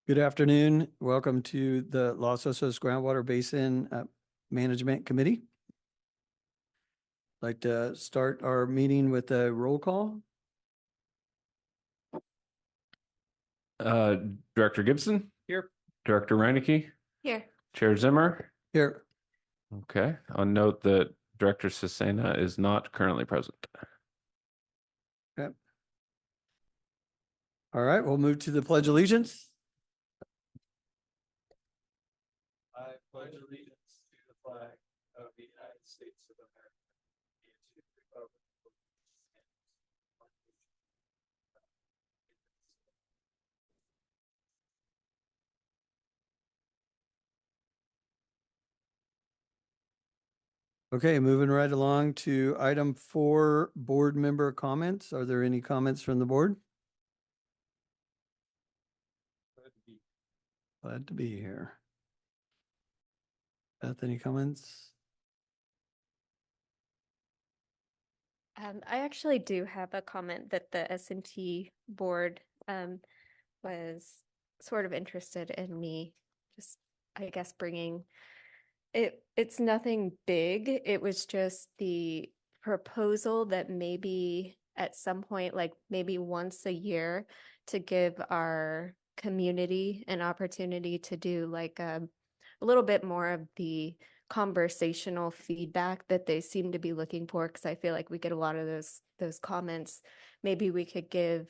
Good afternoon. Welcome to the Los Osos Groundwater Basin Management Committee. I'd like to start our meeting with a roll call. Director Gibson? Here. Director Reinecke? Here. Chair Zimmer? Here. Okay. I'll note that Director Cesena is not currently present. Okay. All right, we'll move to the Pledge of Allegiance. I pledge allegiance to the flag of the United States of America and to the republic for which it stands, one nation, Okay, moving right along to item 4, board member comments. Are there any comments from the board? Glad to be here. Beth, any comments? I actually do have a comment that the S&T board was sort of interested in me just, I guess, bringing it. It's nothing big. It was just the proposal that maybe at some point, like maybe once a year, to give our community an opportunity to do like a little bit more of the conversational feedback that they seem to be looking for, because I feel like we get a lot of those comments. Maybe we could give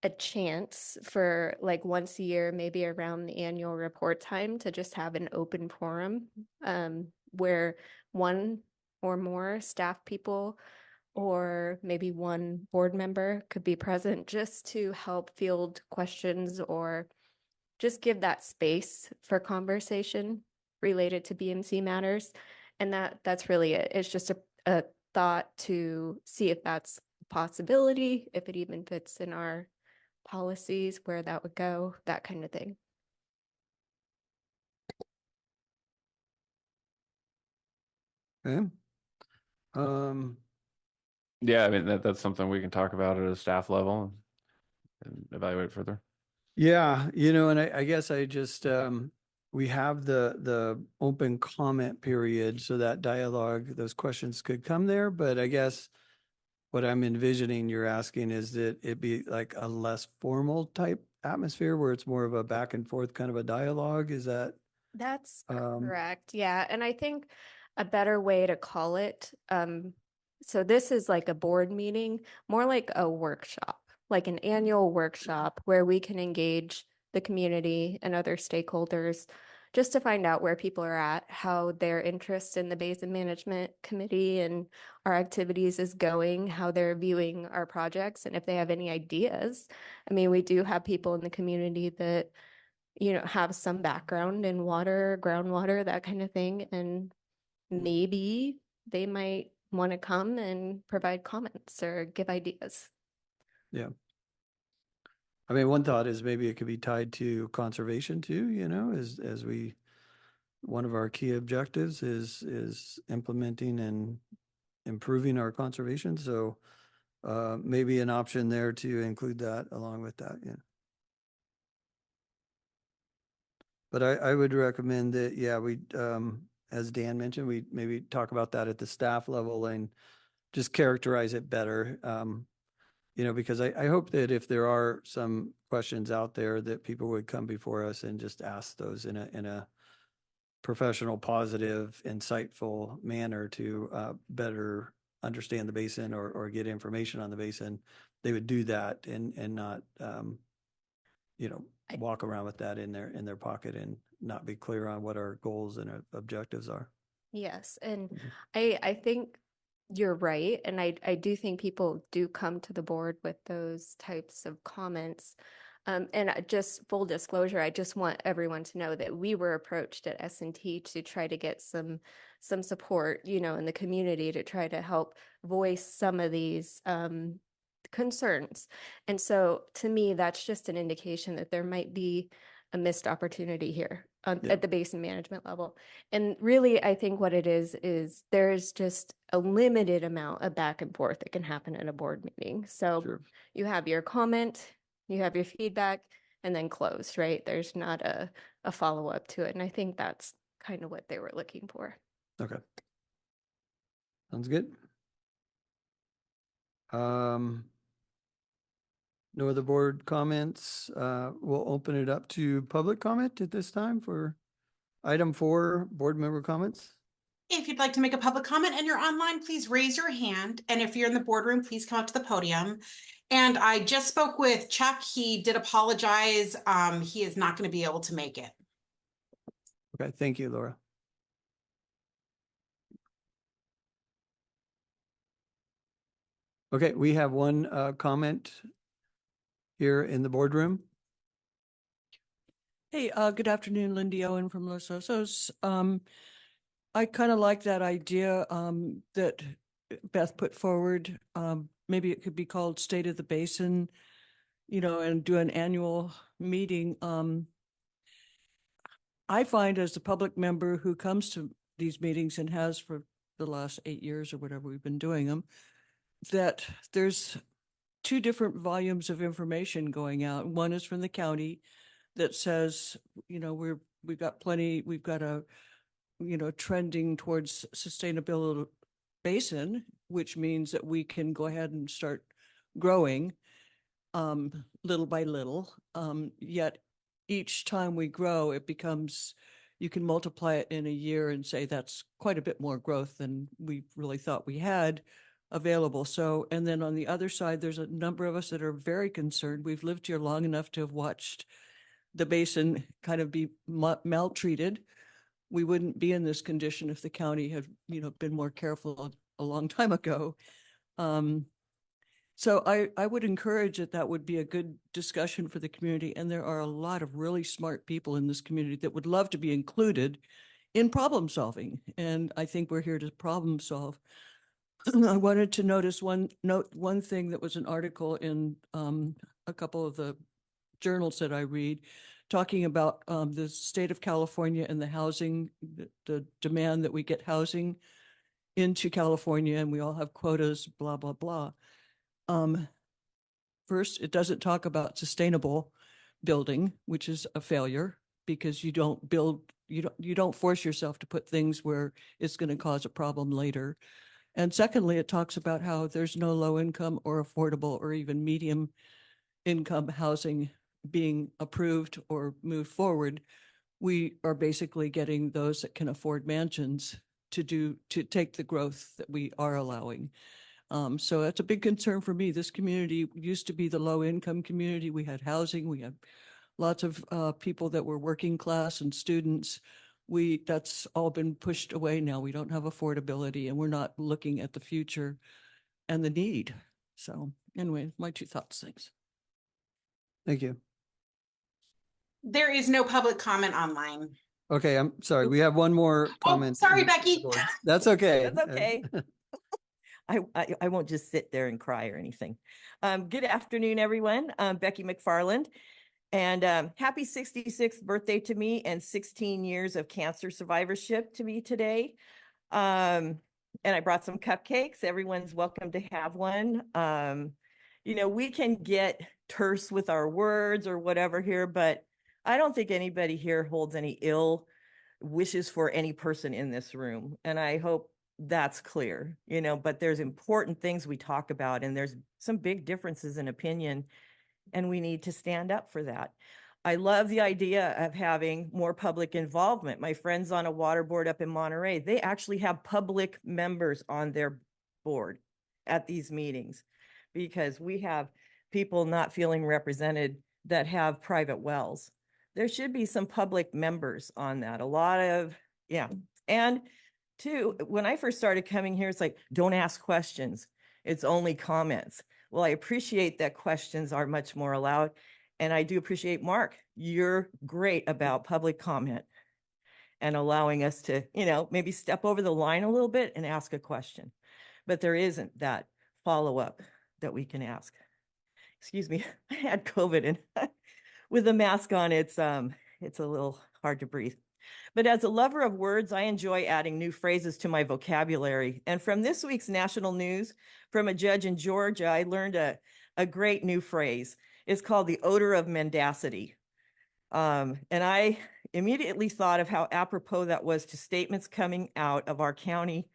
a chance for like once a year, maybe around the annual report time, to just have an open forum where one or more staff people or maybe one board member could be present, just to help field questions or just give that space for conversation related to BMC matters. And that's really it. It's just a thought to see if that's a possibility, if it even fits in our policies, where that would go, that kind of thing. Okay. Yeah, I mean, that's something we can talk about at a staff level and evaluate further. Yeah, and I guess I just we have the open comment period, so that dialogue, those questions could come there, but I guess what I'm envisioning you're asking is that it be like a less formal type atmosphere where it's more of a back and forth kind of a dialogue. Is that? That's correct. Yeah. And I think a better way to call it, so this is like a board meeting, more like a workshop, like an annual workshop where we can engage the community and other stakeholders just to find out where people are at, how their interest in the Basin Management Committee and our activities is going, how they're viewing our projects, and if they have any ideas. I mean, we do have people in the community that have some background in water, groundwater, that kind of thing. And maybe they might want to come and provide comments or give ideas. Yeah. I mean, one thought is maybe it could be tied to conservation too, as one of our key objectives is implementing and improving our conservation. So maybe an option there to include that along with that. Yeah. But I would recommend that, yeah, we, as Dan mentioned, we maybe talk about that at the staff level and just characterize it better. Because I hope that if there are some questions out there that people would come before us and just ask those in a professional, positive, insightful manner to better understand the basin or get information on the basin. They would do that and not, walk around with that in their pocket and not be clear on what our goals and objectives are. Yes. And I think you're right. And I do think people do come to the board with those types of comments. And just full disclosure, I just want everyone to know that we were approached at S&T to try to get some support, in the community to try to help voice some of these concerns. And so to me, that's just an indication that there might be a missed opportunity here at the basin management level. And really, I think what it is there's just a limited amount of back and forth that can happen in a board meeting. So you have your comment, you have your feedback, and then closed, right? There's not a follow-up to it. And I think that's kind of what they were looking for. Okay. Sounds good. No other board comments. We'll open it up to public comment at this time for item 4, board member comments. If you'd like to make a public comment and you're online, please raise your hand. And if you're in the boardroom, please come up to the podium. And I just spoke with Chuck. He did apologize. He is not going to be able to make it. Okay, thank you, Laura. Okay, we have one comment here in the boardroom. Hey, good afternoon, Lindy Owen from Los Osos. I kind of like that idea that Beth put forward. Maybe it could be called State of the Basin, and do an annual meeting. I find as a public member who comes to these meetings and has for the last 8 years or whatever we've been doing them, that there's 2 different volumes of information going out. One is from the county that says, we've got a, trending towards sustainable basin, which means that we can go ahead and start growing little by little. Yet each time we grow, it becomes, you can multiply it in a year and say that's quite a bit more growth than we really thought we had available. So, and then on the other side, there's a number of us that are very concerned. We've lived here long enough to have watched the basin kind of be maltreated. We wouldn't be in this condition if the county had, been more careful a long time ago. So I would encourage that would be a good discussion for the community. And there are a lot of really smart people in this community that would love to be included in problem solving. And I think we're here to problem solve. I wanted to note one thing that was an article in a couple of the journals that I read, talking about the state of California and the housing, the demand that we get housing into California, and we all have quotas, blah, blah, blah. First, it doesn't talk about sustainable building, which is a failure because you don't force yourself to put things where it's going to cause a problem later. And secondly, it talks about how there's no low income or affordable or even medium income housing being approved or moved forward. We are basically getting those that can afford mansions to take the growth that we are allowing. So that's a big concern for me. This community used to be the low income community. We had housing, we had lots of people that were working class and students. That's all been pushed away now. We don't have affordability and we're not looking at the future and the need. So anyway, my 2 thoughts, thanks. Thank you. There is no public comment online. Okay, I'm sorry. We have one more comment. Sorry, in the Becky. board. That's okay. That's okay. I won't just sit there and cry or anything. Good afternoon, everyone. I'm Becky McFarland, and happy 66th birthday to me and 16 years of cancer survivorship to me today. And I brought some cupcakes. Everyone's welcome to have one. We can get terse with our words or whatever here, but I don't think anybody here holds any ill wishes for any person in this room. And I hope that's clear, but there's important things we talk about and there's some big differences in opinion and we need to stand up for that. I love the idea of having more public involvement. My friends on a water board up in Monterey, they actually have public members on their board at these meetings because we have people not feeling represented that have private wells. There should be some public members on that. And 2, when I first started coming here, it's like, don't ask questions. It's only comments. Well, I appreciate that questions are much more allowed. And I do appreciate, Mark, you're great about public comment and allowing us to, maybe step over the line a little bit and ask a question. But there isn't that follow-up that we can ask. Excuse me, I had COVID and with the mask on, it's a little hard to breathe. But as a lover of words, I enjoy adding new phrases to my vocabulary. And from this week's national news, from a judge in Georgia, I learned a great new phrase. is called The Odor of Mendacity. And I immediately thought of how apropos that was to statements coming out of our county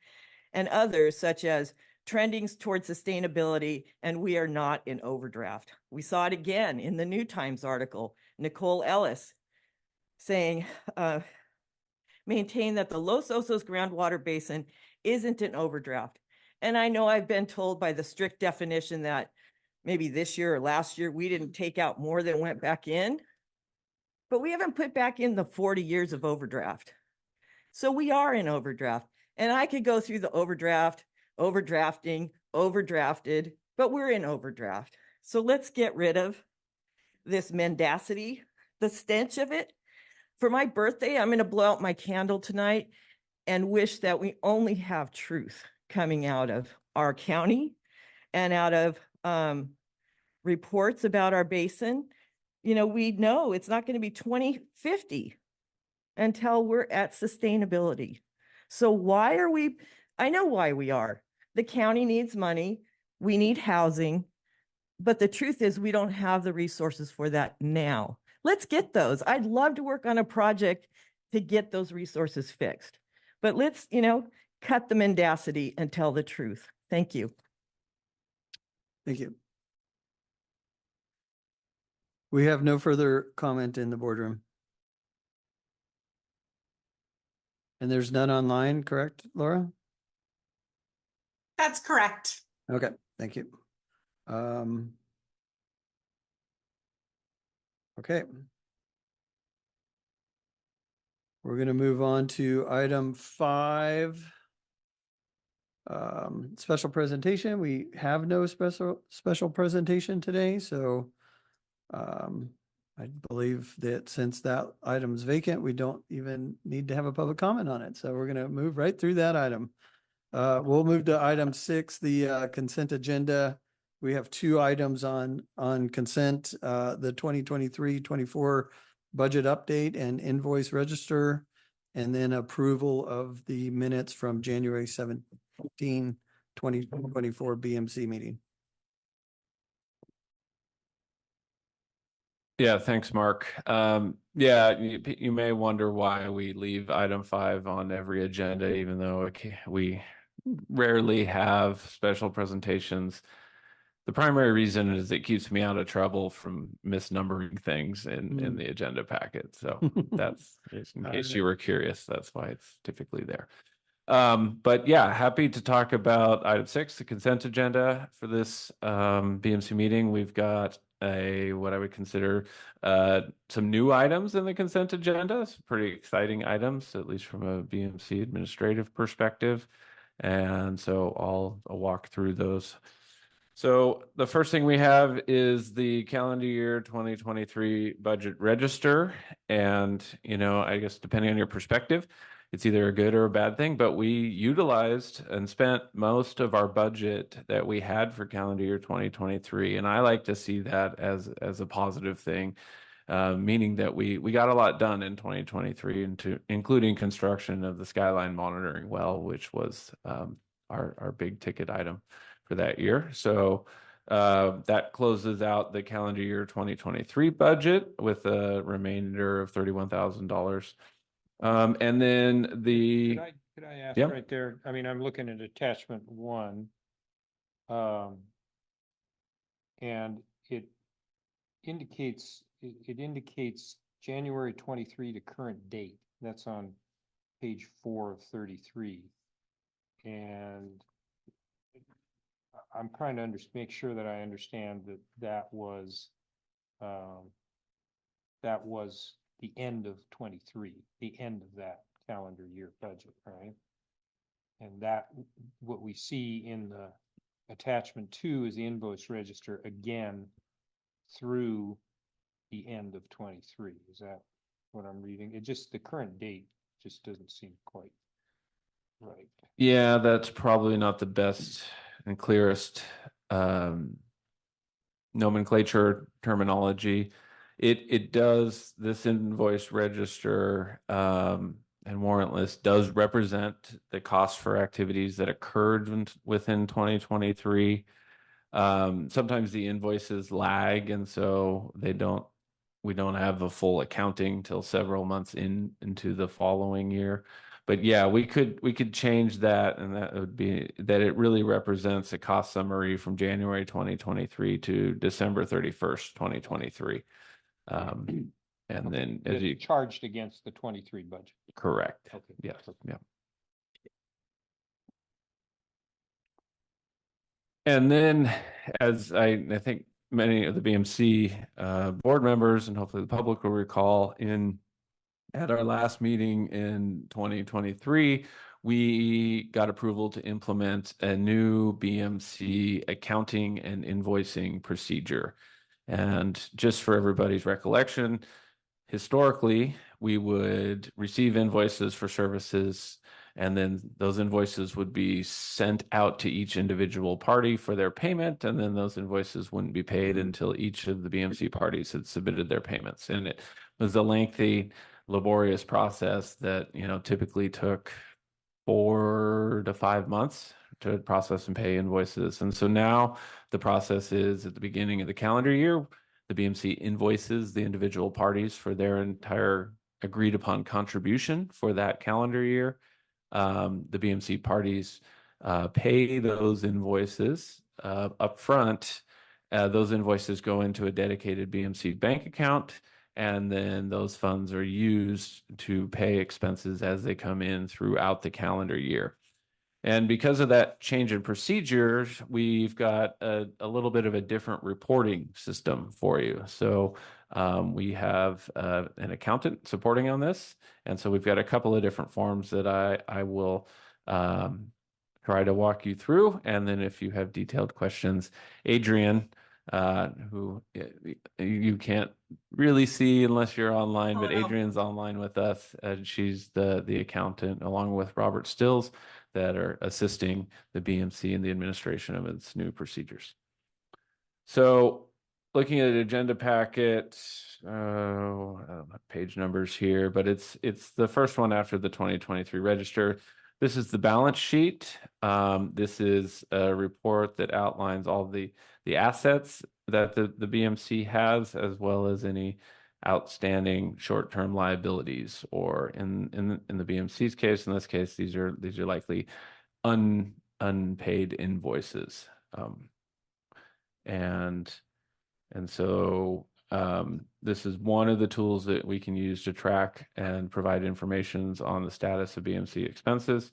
and others, such as trending towards sustainability, and we are not in overdraft. We saw it again in the New Times article, Nicole Ellis saying, maintain that the Los Osos groundwater basin isn't an overdraft. And I know I've been told by the strict definition that maybe this year or last year, we didn't take out more than went back in, but we haven't put back in the 40 years of overdraft. So we are in overdraft. And I could go through the overdraft, overdrafting, overdrafted, but we're in overdraft. So let's get rid of this mendacity, the stench of it. For my birthday, I'm going to blow out my candle tonight and wish that we only have truth coming out of our county and out of reports about our basin. You know, we know it's not going to be 2050 until we're at sustainability. So why are we, I know why we are. The county needs money, we need housing, but the truth is we don't have the resources for that now. Let's get those. I'd love to work on a project to get those resources fixed. But let's, you know, cut the mendacity and tell the truth. Thank you. Thank you. We have no further comment in the boardroom. And there's none online, correct, Laura? That's correct. Okay, thank you. Okay. We're going to move on to item 5. Special presentation. We have no special presentation today, so I believe that since that item's vacant, we don't even need to have a public comment on it. So we're going to move right through that item. We'll move to item 6, the consent agenda. We have 2 items on consent, the 2023-24 budget update and invoice register, and then approval of the minutes from January 17, 2024 BMC meeting. Yeah, thanks, Mark. Yeah, you may wonder why we leave item 5 on every agenda, even though we rarely have special presentations. The primary reason is it keeps me out of trouble from misnumbering things in the agenda packet. So that's, in case you were curious, that's why it's typically there. But yeah, happy to talk about item 6, the consent agenda for this BMC meeting. We've got what I would consider some new items in the consent agenda, some pretty exciting items, at least from a BMC administrative perspective. And so I'll walk through those. So the first thing we have is the calendar year 2023 budget register. And, you know, I guess depending on your perspective, it's either a good or a bad thing, but we utilized and spent most of our budget that we had for calendar year 2023. And I like to see that as a positive thing, meaning that we got a lot done in 2023, including construction of the Skyline monitoring well, which was our big ticket item for that year. So that closes out the calendar year 2023 budget with a remainder of $31,000. And then could I ask right there? I mean, I'm looking at attachment 1. And it indicates January 23 to current date. That's on page 4 of 33. And I'm trying to make sure that I understand that was the end of 23, the end of that calendar year budget, right? And that what we see in the attachment 2 is the invoice register again through the end of 23. Is that what I'm reading? It just, the current date just doesn't seem quite right. Yeah, that's probably not the best and clearest nomenclature terminology. It does, this invoice register and warrant list does represent the cost for activities that occurred within 2023. Sometimes the invoices lag, and so we don't have a full accounting till several months into the following year. But yeah, we could change that, and that would be that it really represents a cost summary from January 2023 to December 31st, 2023. And then as you charged against the 23 budget. correct. Okay. Yes. Yeah. And then, as I think many of the BMC board members and hopefully the public will recall, at our last meeting in 2023, we got approval to implement a new BMC accounting and invoicing procedure. And just for everybody's recollection, historically, we would receive invoices for services, and then those invoices would be sent out to each individual party for their payment, and then those invoices wouldn't be paid until each of the BMC parties had submitted their payments. And it was a lengthy, laborious process that, typically took 4 to 5 months to process and pay invoices. And so now the process is at the beginning of the calendar year, the BMC invoices the individual parties for their entire agreed upon contribution for that calendar year. The BMC parties pay those invoices up front. Those invoices go into a dedicated BMC bank account, and then those funds are used to pay expenses as they come in throughout the calendar year. And because of that change in procedures, we've got a little bit of a different reporting system for you. So we have an accountant supporting on this. And so we've got a couple of different forms that I will try to walk you through. And then if you have detailed questions, Adrian, who you can't really see unless you're online, but Hello. Adrian's online with us. And she's the accountant along with Robert Stills that are assisting the BMC in the administration of its new procedures. So looking at the agenda packet, I don't have page numbers here, but it's the first one after the 2023 register. This is the balance sheet. This is a report that outlines all the assets that the BMC has, as well as any outstanding short-term liabilities, or in the BMC's case, in this case, these are likely unpaid invoices. And so this is one of the tools that we can use to track and provide information on the status of BMC expenses.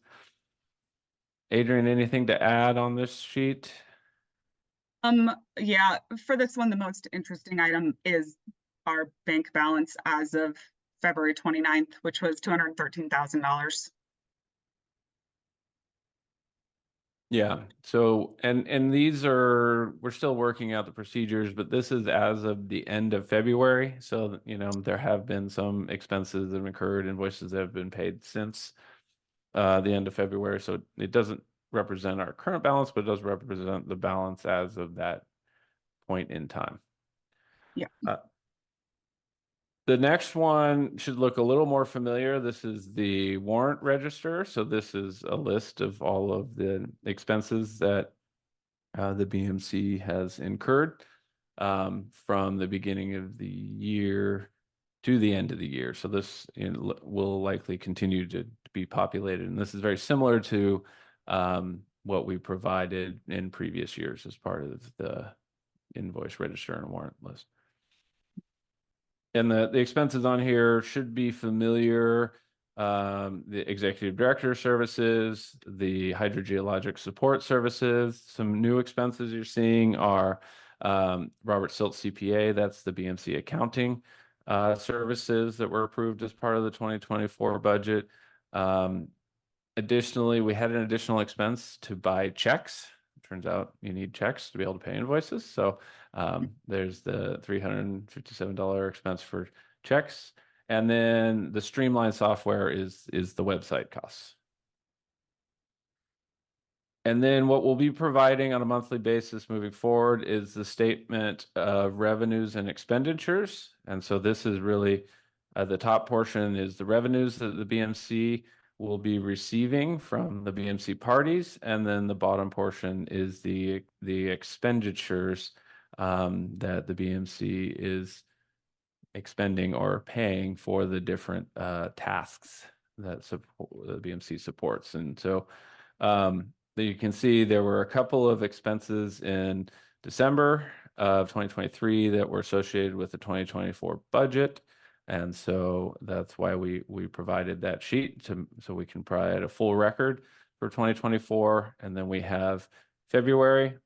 Adrian, anything to add on this sheet? Yeah, for this one, the most interesting item is our bank balance as of February 29th, which was $213,000. Yeah. So, and these we're still working out the procedures, but this is as of the end of February. So, there have been some expenses that have incurred, invoices that have been paid since the end of February. So it doesn't represent our current balance, but it does represent the balance as of that point in time. Yeah. The next one should look a little more familiar. This is the warrant register. So this is a list of all of the expenses that the BMC has incurred from the beginning of the year to the end of the year. So this will likely continue to be populated. And this is very similar to what we provided in previous years as part of the invoice register and warrant list. And the expenses on here should be familiar. The executive director services, the hydrogeologic support services. Some new expenses you're seeing are Robert Silt CPA, that's the BMC accounting services that were approved as part of the 2024 budget. Additionally, we had an additional expense to buy checks. Turns out you need checks to be able to pay invoices. So there's the $357 expense for checks. And then the Streamline software is the website costs. And then what we'll be providing on a monthly basis moving forward is the statement of revenues and expenditures. And so this is really the top portion is the revenues that the BMC will be receiving from the BMC parties, and then the bottom portion is the expenditures that the BMC is expending or paying for the different tasks that the BMC supports. And so you can see there were a couple of expenses in December of 2023 that were associated with the 2024 budget. And so that's why we provided that sheet so we can provide a full record for 2024. And then we have February,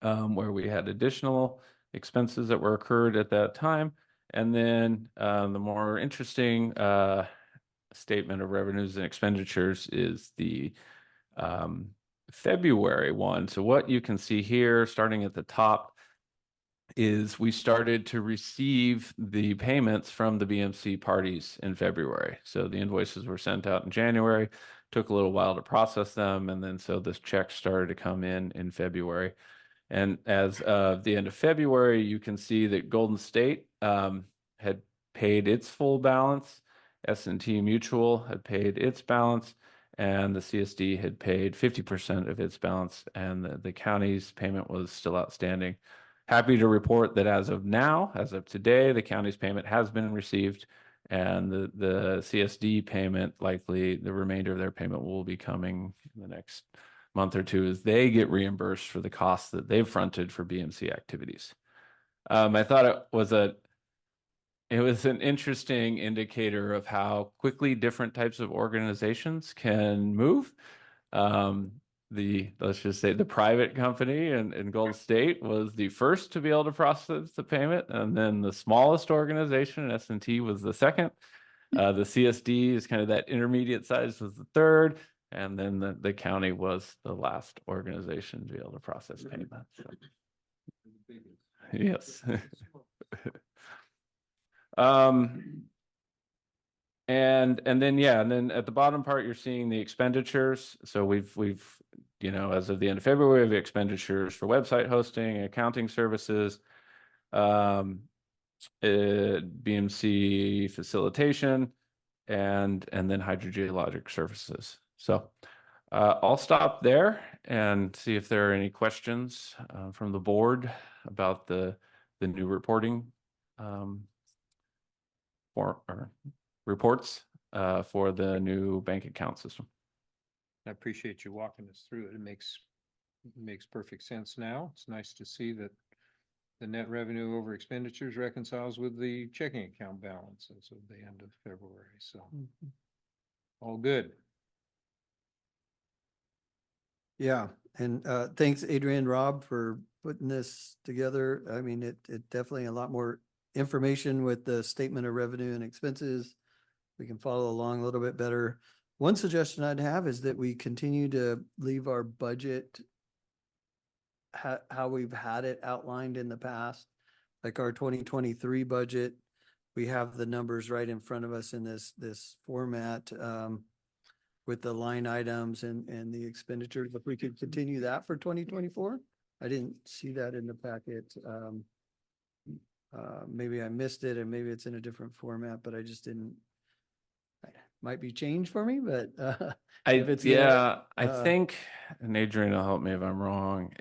where we had additional expenses that were incurred at that time. And then the more interesting statement of revenues and expenditures is the February one. So what you can see here, starting at the top, is we started to receive the payments from the BMC parties in February. So the invoices were sent out in January, took a little while to process them, and then so this check started to come in February. And as of the end of February, you can see that Golden State had paid its full balance, S&T Mutual had paid its balance, and the CSD had paid 50% of its balance, and the county's payment was still outstanding. Happy to report that as of now, as of today, the county's payment has been received, and the CSD payment, likely the remainder of their payment will be coming in the next month or two as they get reimbursed for the costs that they've fronted for BMC activities. I thought it was an interesting indicator of how quickly different types of organizations can move. Let's just say the private company in Golden State was the first to be able to process the payment, and then the smallest organization, S&T, was the second. The CSD is kind of that intermediate size, was the third, and then the county was the last organization to be able to process payment. So. Yes. And then at the bottom part, you're seeing the expenditures. So we've as of the end of February, we have expenditures for website hosting, accounting services, BMC facilitation, and then hydrogeologic services. So I'll stop there and see if there are any questions from the board about the new reporting reports for the new bank account system. I appreciate you walking us through it. It makes perfect sense now. It's nice to see that the net revenue over expenditures reconciles with the checking account balance as of the end of February. So all good. Yeah, and thanks, Adrian, Rob, for putting this together. I mean, it definitely a lot more information with the statement of revenue and expenses. We can follow along a little bit better. One suggestion I'd have is that we continue to leave our budget how we've had it outlined in the past, like our 2023 budget. We have the numbers right in front of us in this format with the line items and the expenditures. If we could continue that for 2024, I didn't see that in the packet. Maybe I missed it, and maybe it's in a different format, but I just didn't. Might be changed for me, but if it's I think, and Adrian will help me if I'm wrong.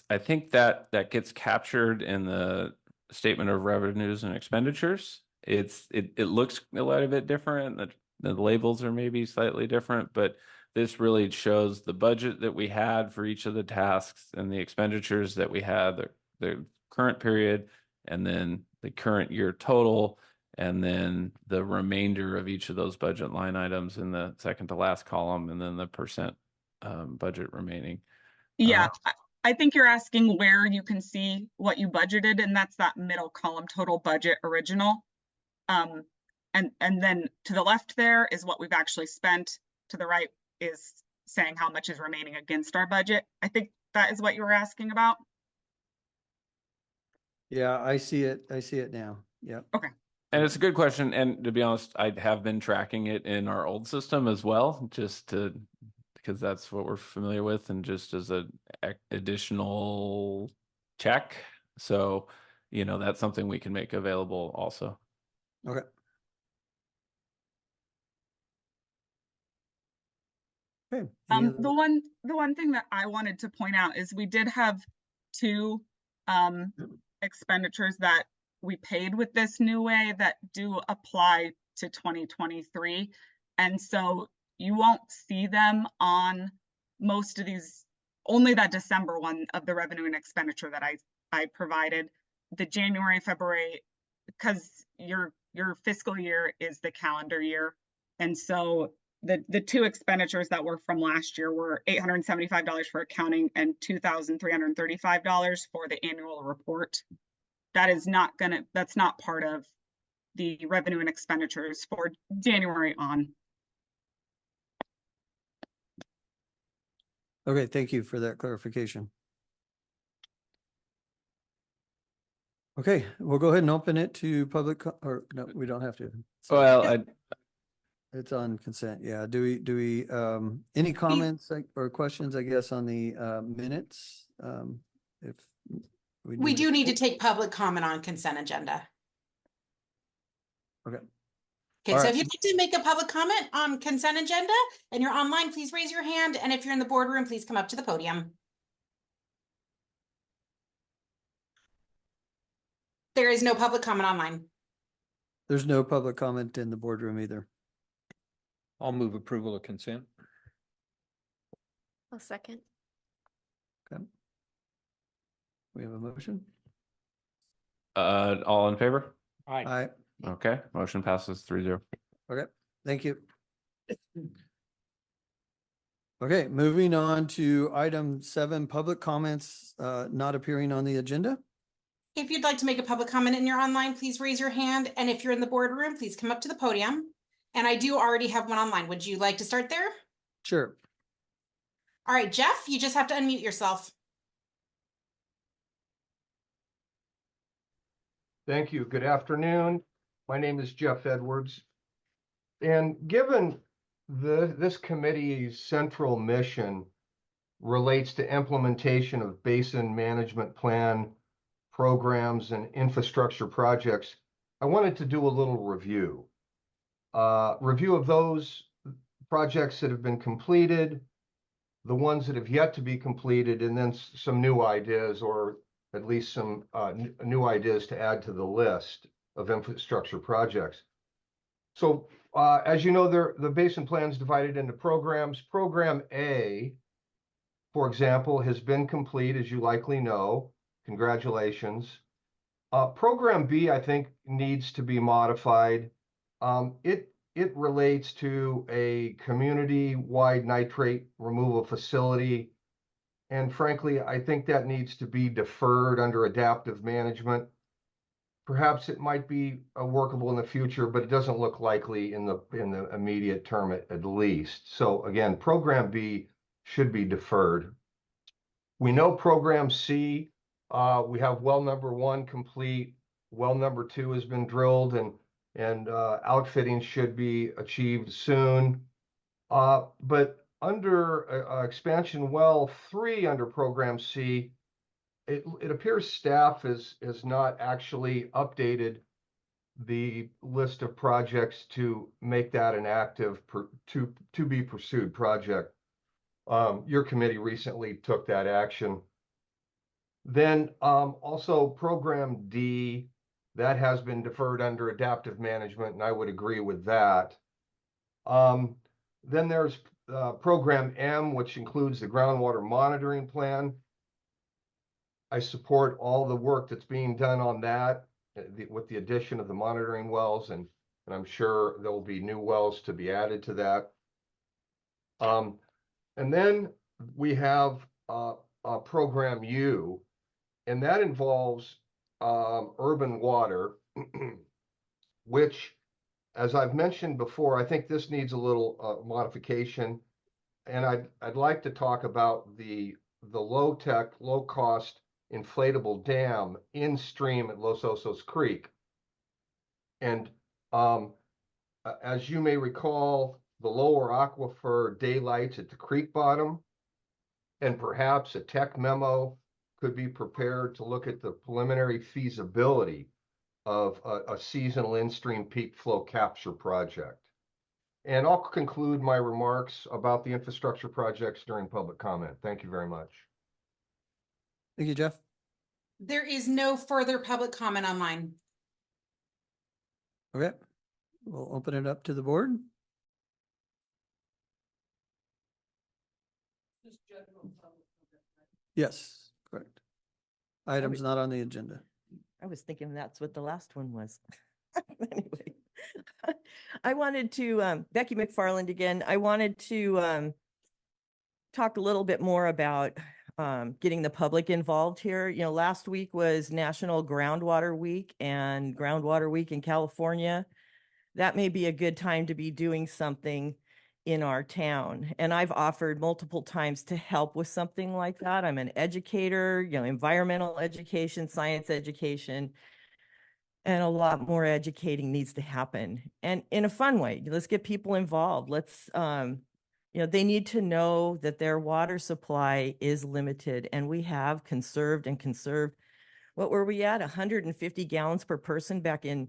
I think that gets captured in the statement of revenues and expenditures. It looks a little bit different. The labels are maybe slightly different, but this really shows the budget that we had for each of the tasks and the expenditures that we had, the current period, and then the current year total, and then the remainder of each of those budget line items in the second to last column, and then the percent budget remaining. Yeah, I think you're asking where you can see what you budgeted, and that's that middle column, total budget original. And then to the left there is what we've actually spent. To the right is saying how much is remaining against our budget. I think that is what you were asking about. Yeah, I see it. I see it now. Yep. Okay. And it's a good question. And to be honest, I have been tracking it in our old system as well, because that's what we're familiar with, and just as an additional check. So, that's something we can make available also. Okay. Okay. Any other- The one thing that I wanted to point out is we did have two expenditures that we paid with this new way that do apply to 2023. And so you won't see them on most of these, only that December one of the revenue and expenditure that I provided. The January, February, because your fiscal year is the calendar year. And so the two expenditures that were from last year were $875 for accounting and $2,335 for the annual report. That is not that's not part of the revenue and expenditures for January on. Okay, thank you for that clarification. Okay, we'll go ahead and open it to public, or no, we don't have to. Sorry. Well, It's on consent, yeah. Do we, any comments or questions, I guess, on the minutes? If We do need to take public comment on consent agenda. Okay. Okay, All so right. if you'd like to make a public comment on consent agenda and you're online, please raise your hand. And if you're in the boardroom, please come up to the podium. There is no public comment online. There's no public comment in the boardroom either. I'll move approval of consent. I'll second. Okay. We have a motion? all in favor? Aye. Aye. Okay, motion passes 3-0. Okay, thank you. Okay, moving on to item 7, public comments not appearing on the agenda. If you'd like to make a public comment and you're online, please raise your hand. And if you're in the boardroom, please come up to the podium. And I do already have one online. Would you like to start there? Sure. All right, Jeff, you just have to unmute yourself. Thank you. Good afternoon. My name is Jeff Edwards. And given this committee's central mission relates to implementation of basin management plan programs and infrastructure projects, I wanted to do a little review. Review of those projects that have been completed, the ones that have yet to be completed, and then some new ideas, or at least some new ideas to add to the list of infrastructure projects. So as you know, the basin plan is divided into programs. Program A, for example, has been complete, as you likely know. Congratulations. Program B, I think, needs to be modified. It relates to a community-wide nitrate removal facility. And frankly, I think that needs to be deferred under adaptive management. Perhaps it might be workable in the future, but it doesn't look likely in the immediate term at least. So again, Program B should be deferred. We know Program C, we have well number 1 complete. Well number 2 has been drilled and outfitting should be achieved soon. But under expansion well 3 under Program C, it appears staff has not actually updated the list of projects to make that an active to be pursued project. Your committee recently took that action. Then also Program D, that has been deferred under adaptive management, and I would agree with that. Then there's Program M, which includes the groundwater monitoring plan. I support all the work that's being done on that with the addition of the monitoring wells, and I'm sure there will be new wells to be added to that. And then we have Program U, and that involves urban water, which, as I've mentioned before, I think this needs a little modification. And I'd like to talk about the low-tech, low-cost inflatable dam in stream at Los Osos Creek. And as you may recall, the lower aquifer daylights at the creek bottom, and perhaps a tech memo could be prepared to look at the preliminary feasibility of a seasonal in-stream peak flow capture project. And I'll conclude my remarks about the infrastructure projects during public comment. Thank you very much. Thank you, Jeff. There is no further public comment online. Okay, we'll open it up to the board. Yes, correct. Items not on the agenda. I was thinking that's what the last one was. Anyway, I wanted to, Becky McFarland again, I wanted to talk a little bit more about getting the public involved here. You know, last week was National Groundwater Week and Groundwater Week in California. That may be a good time to be doing something in our town. And I've offered multiple times to help with something like that. I'm an educator, you know, environmental education, science education, and a lot more educating needs to happen. And in a fun way, let's get people involved. Let's, you know, they need to know that their water supply is limited, and we have conserved and conserved. What were we at? 150 gallons per person back in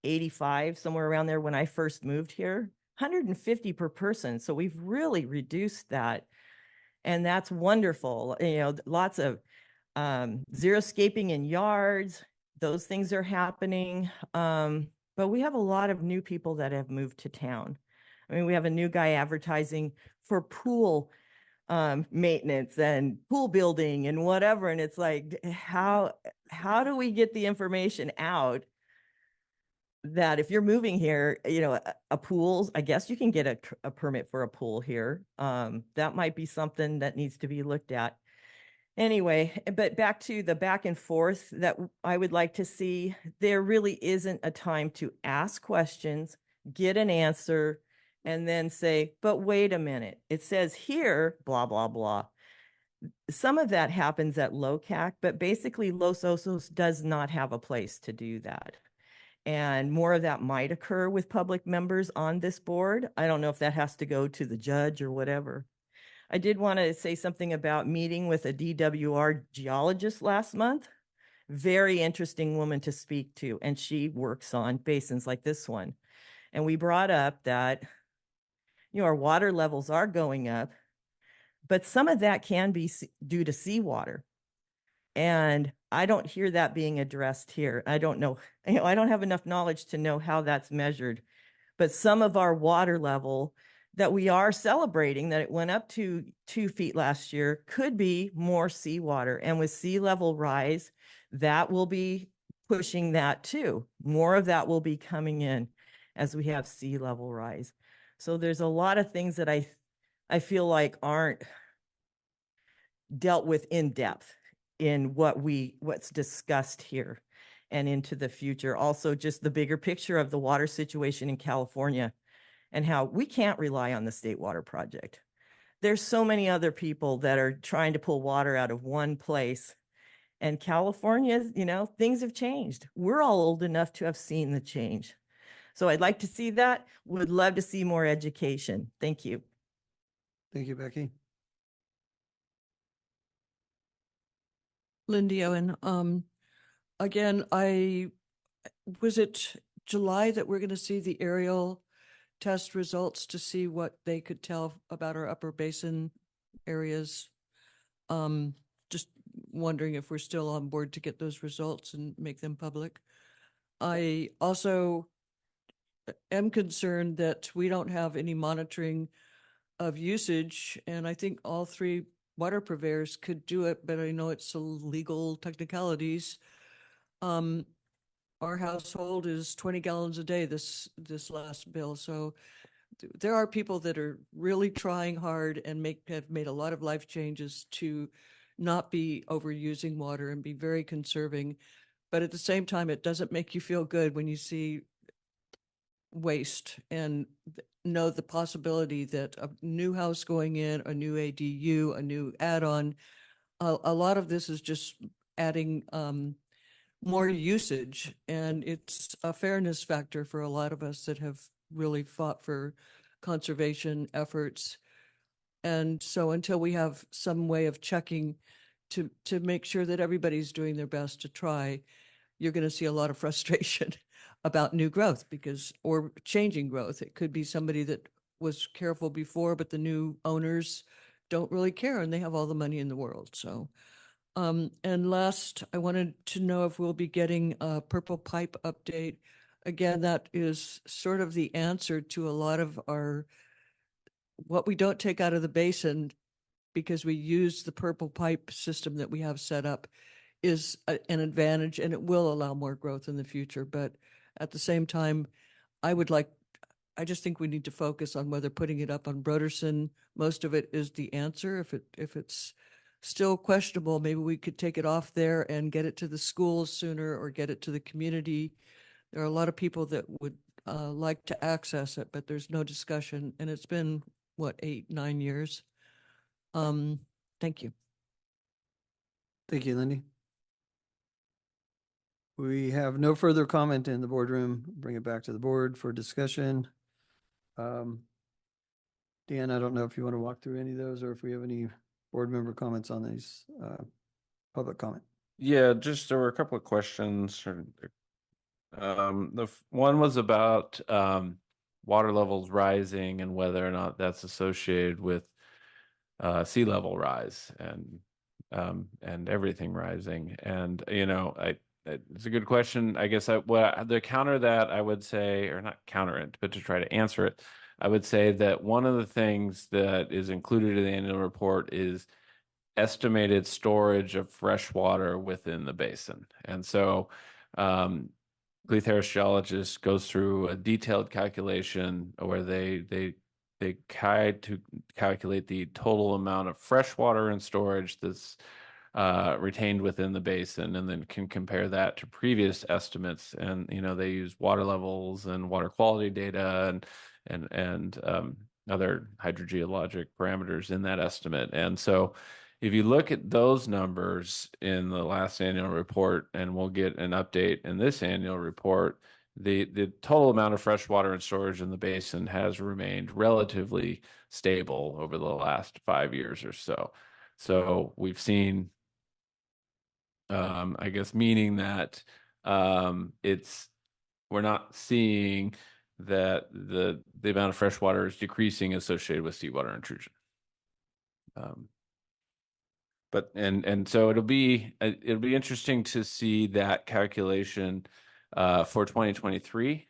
85, somewhere around there when I first moved here. 150 per person. So we've really reduced that. And that's wonderful. You know, lots of xeriscaping in yards. Those things are happening. But we have a lot of new people that have moved to town. I mean, we have a new guy advertising for pool maintenance and pool building and whatever. And it's like, how do we get the information out that if you're moving here, you know, a pool, I guess you can get a permit for a pool here. That might be something that needs to be looked at. Anyway, but back to the back and forth that I would like to see, there really isn't a time to ask questions, get an answer, and then say, but wait a minute, it says here, blah, blah, blah. Some of that happens at LOCAC, but basically Los Osos does not have a place to do that. And more of that might occur with public members on this board. I don't know if that has to go to the judge or whatever. I did want to say something about meeting with a DWR geologist last month. Very interesting woman to speak to, and she works on basins like this one. And we brought up that, you know, our water levels are going up, but some of that can be due to seawater. And I don't hear that being addressed here. I don't know, you know, I don't have enough knowledge to know how that's measured, but some of our water level that we are celebrating that it went up to 2 feet last year could be more seawater. And with sea level rise, that will be pushing that too. More of that will be coming in as we have sea level rise. So there's a lot of things that I feel like aren't dealt with in depth in what's discussed here and into the future. Also, just the bigger picture of the water situation in California and how we can't rely on the State Water Project. There's so many other people that are trying to pull water out of one place. And California, you know, things have changed. We're all old enough to have seen the change. So I'd like to see that. Would love to see more education. Thank you. Thank you, Becky. Lindy Owen, again, was it July that we're going to see the aerial test results to see what they could tell about our upper basin areas? Just wondering if we're still on board to get those results and make them public. I also am concerned that we don't have any monitoring of usage, and I think all 3 water purveyors could do it, but I know it's legal technicalities. Our household is 20 gallons a day this last bill. So there are people that are really trying hard and have made a lot of life changes to not be overusing water and be very conserving. But at the same time, it doesn't make you feel good when you see waste and know the possibility that a new house going in, a new ADU, a new add-on, a lot of this is just adding more usage, and it's a fairness factor for a lot of us that have really fought for conservation efforts. And so until we have some way of checking to make sure that everybody's doing their best to try, you're going to see a lot of frustration about new growth or changing growth. It could be somebody that was careful before, but the new owners don't really care and they have all the money in the world. So, and last, I wanted to know if we'll be getting a purple pipe update. Again, that is sort of the answer to a lot of what we don't take out of the basin because we use the purple pipe system that we have set up is an advantage, and it will allow more growth in the future. But at the same time, I just think we need to focus on whether putting it up on Broderson, most of it is the answer. If it's still questionable, maybe we could take it off there and get it to the schools sooner or get it to the community. There are a lot of people that would like to access it, but there's no discussion. And it's been, what, 8, 9 years? Thank you. Thank you, Lindy. We have no further comment in the boardroom. Bring it back to the board for discussion. Dan, I don't know if you want to walk through any of those or if we have any board member comments on these, public comment. Yeah, just there were a couple of questions. One was about water levels rising and whether or not that's associated with sea level rise and everything rising. And it's a good question. I guess the counter that I would say, or not counter it, but to try to answer it, I would say that one of the things that is included in the annual report is estimated storage of fresh water within the basin. And so Cleith geologist goes through a detailed calculation where they try to calculate the total amount of fresh water in storage that's retained within the basin, and then can compare that to previous estimates. And they use water levels and water quality data and other hydrogeologic parameters in that estimate. And so if you look at those numbers in the last annual report, and we'll get an update in this annual report, the total amount of fresh water and storage in the basin has remained relatively stable over the last 5 years or so. So we've seen, I guess, meaning that we're not seeing that the amount of fresh water is decreasing associated with seawater intrusion. So it'll be interesting to see that calculation for 2023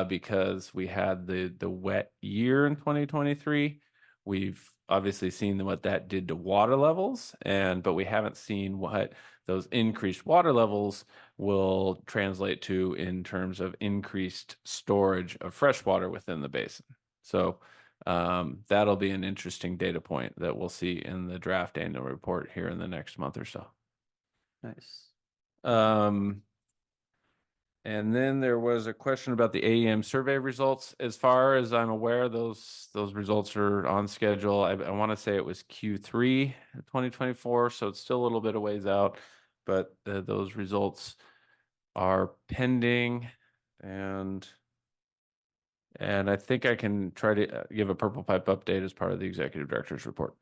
because we had the wet year in 2023. We've obviously seen what that did to water levels, but we haven't seen what those increased water levels will translate to in terms of increased storage of fresh water within the basin. So that'll be an interesting data point that we'll see in the draft annual report here in the next month or so. Nice. And then there was a question about the AEM survey results. As far as I'm aware, those results are on schedule. I want to say it was Q3 2024, so it's still a little bit of ways out, but those results are pending, and I think I can try to give a purple pipe update as part of the executive director's report.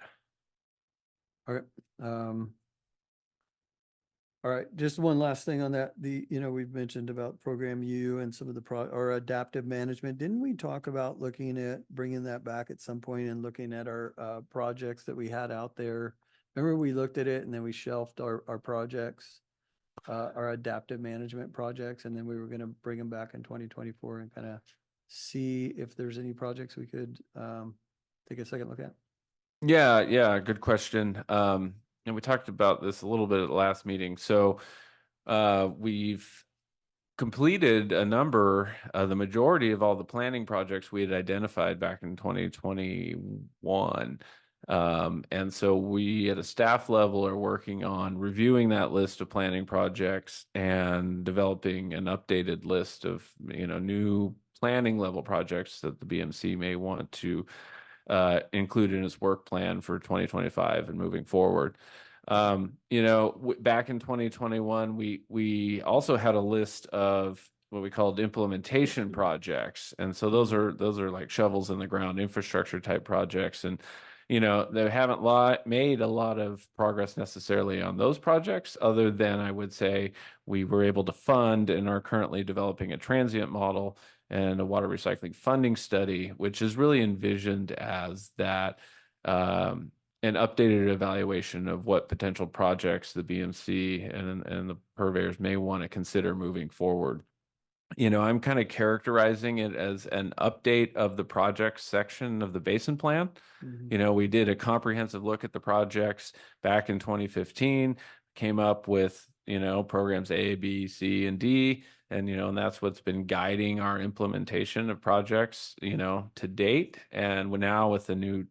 Okay. All right, just one last thing on that. We've mentioned about Program U and some of the or adaptive management. Didn't we talk about looking at bringing that back at some point and looking at our projects that we had out there? Remember we looked at it and then we shelved our projects, our adaptive management projects, and then we were going to bring them back in 2024 and kind of see if there's any projects we could take a second look at. Yeah, good question. And we talked about this a little bit at the last meeting. So we've completed the majority of all the planning projects we had identified back in 2021. And so we at a staff level are working on reviewing that list of planning projects and developing an updated list of new planning level projects that the BMC may want to include in its work plan for 2025 and moving forward. Back in 2021, we also had a list of what we called implementation projects, and so those are like shovels in the ground infrastructure type projects, and they haven't made a lot of progress necessarily on those projects, other than I would say we were able to fund and are currently developing a transient model and a water recycling funding study, which is really envisioned as that an updated evaluation of what potential projects the BMC and the purveyors may want to consider moving forward. You know, I'm kind of characterizing it as an update of the projects section of the basin plan. Mhm. You know, we did a comprehensive look at the projects back in 2015, came up with, you know, programs A, B, C, and D. And, you know, and that's what's been guiding our implementation of projects, you know, to date. And now with a new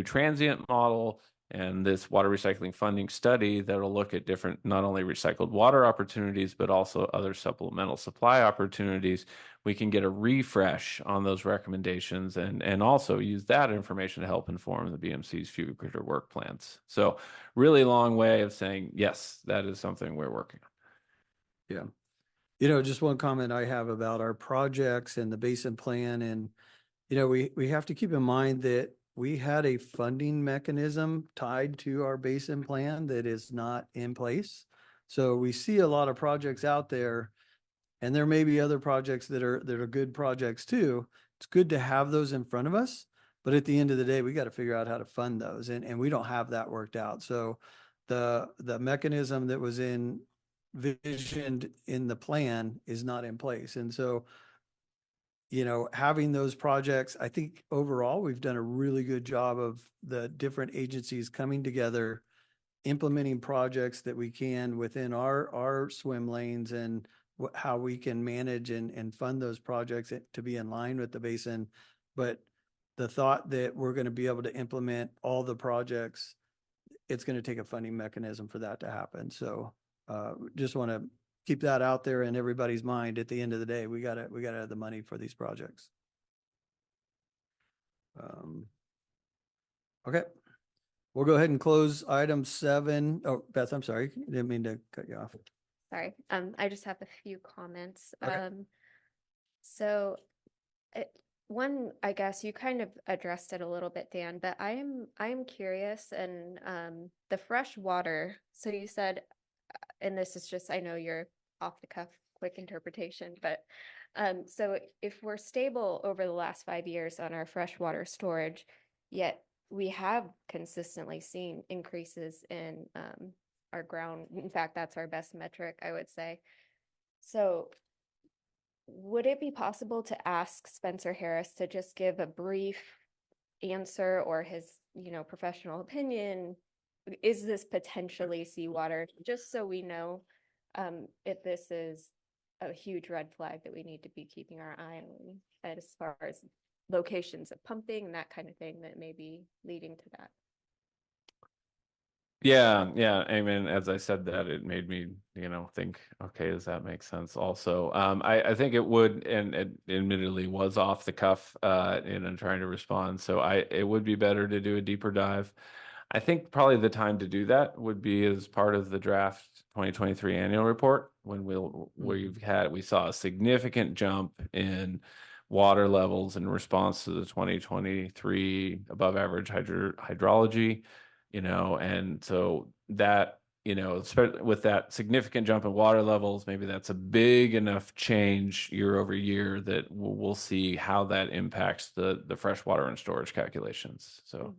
transient model and this water recycling funding study that'll look at different, not only recycled water opportunities, but also other supplemental supply opportunities, we can get a refresh on those recommendations and also use that information to help inform the BMC's future work plans. So really long way of saying, yes, that is something we're working on. Yeah. You know, just one comment I have about our projects and the basin plan. And, you know, we have to keep in mind that we had a funding mechanism tied to our basin plan that is not in place. So we see a lot of projects out there, and there may be other projects that are good projects too. It's good to have those in front of us, but at the end of the day, we got to figure out how to fund those, and we don't have that worked out. So the mechanism that was envisioned in the plan is not in place. And so, you know, having those projects, I think overall, we've done a really good job of the different agencies coming together, implementing projects that we can within our swim lanes and how we can manage and fund those projects to be in line with the basin. But the thought that we're going to be able to implement all the projects, it's going to take a funding mechanism for that to happen. So just want to keep that out there in everybody's mind. At the end of the day, we gotta have the money for these projects. Okay, we'll go ahead and close item 7. Oh, Beth, I'm sorry, didn't mean to cut you off. Sorry, I just have a few comments. Okay. So one, I guess you kind of addressed it a little bit, Dan, but I'm curious, and the fresh water. So you said, and this is just, I know you're off the cuff, quick interpretation, but so if we're stable over the last 5 years on our freshwater storage, yet we have consistently seen increases in our ground. In fact, that's our best metric, I would say. So would it be possible to ask Spencer Harris to just give a brief answer or his, you know, professional opinion? Is this potentially seawater? Just so we know if this is a huge red flag that we need to be keeping our eye on as far as locations of pumping and that kind of thing that may be leading to that. Yeah. I mean, as I said that, it made me, you know, think, okay, does that make sense? Also, I think it would, and it admittedly was off the cuff, in trying to respond. So it would be better to do a deeper dive. I think probably the time to do that would be as part of the draft 2023 annual report when we saw a significant jump in water levels in response to the 2023 above average hydrology, you know, and so that, you know, with that significant jump in water levels, maybe that's a big enough change year over year that we'll see how that impacts the freshwater and storage calculations. So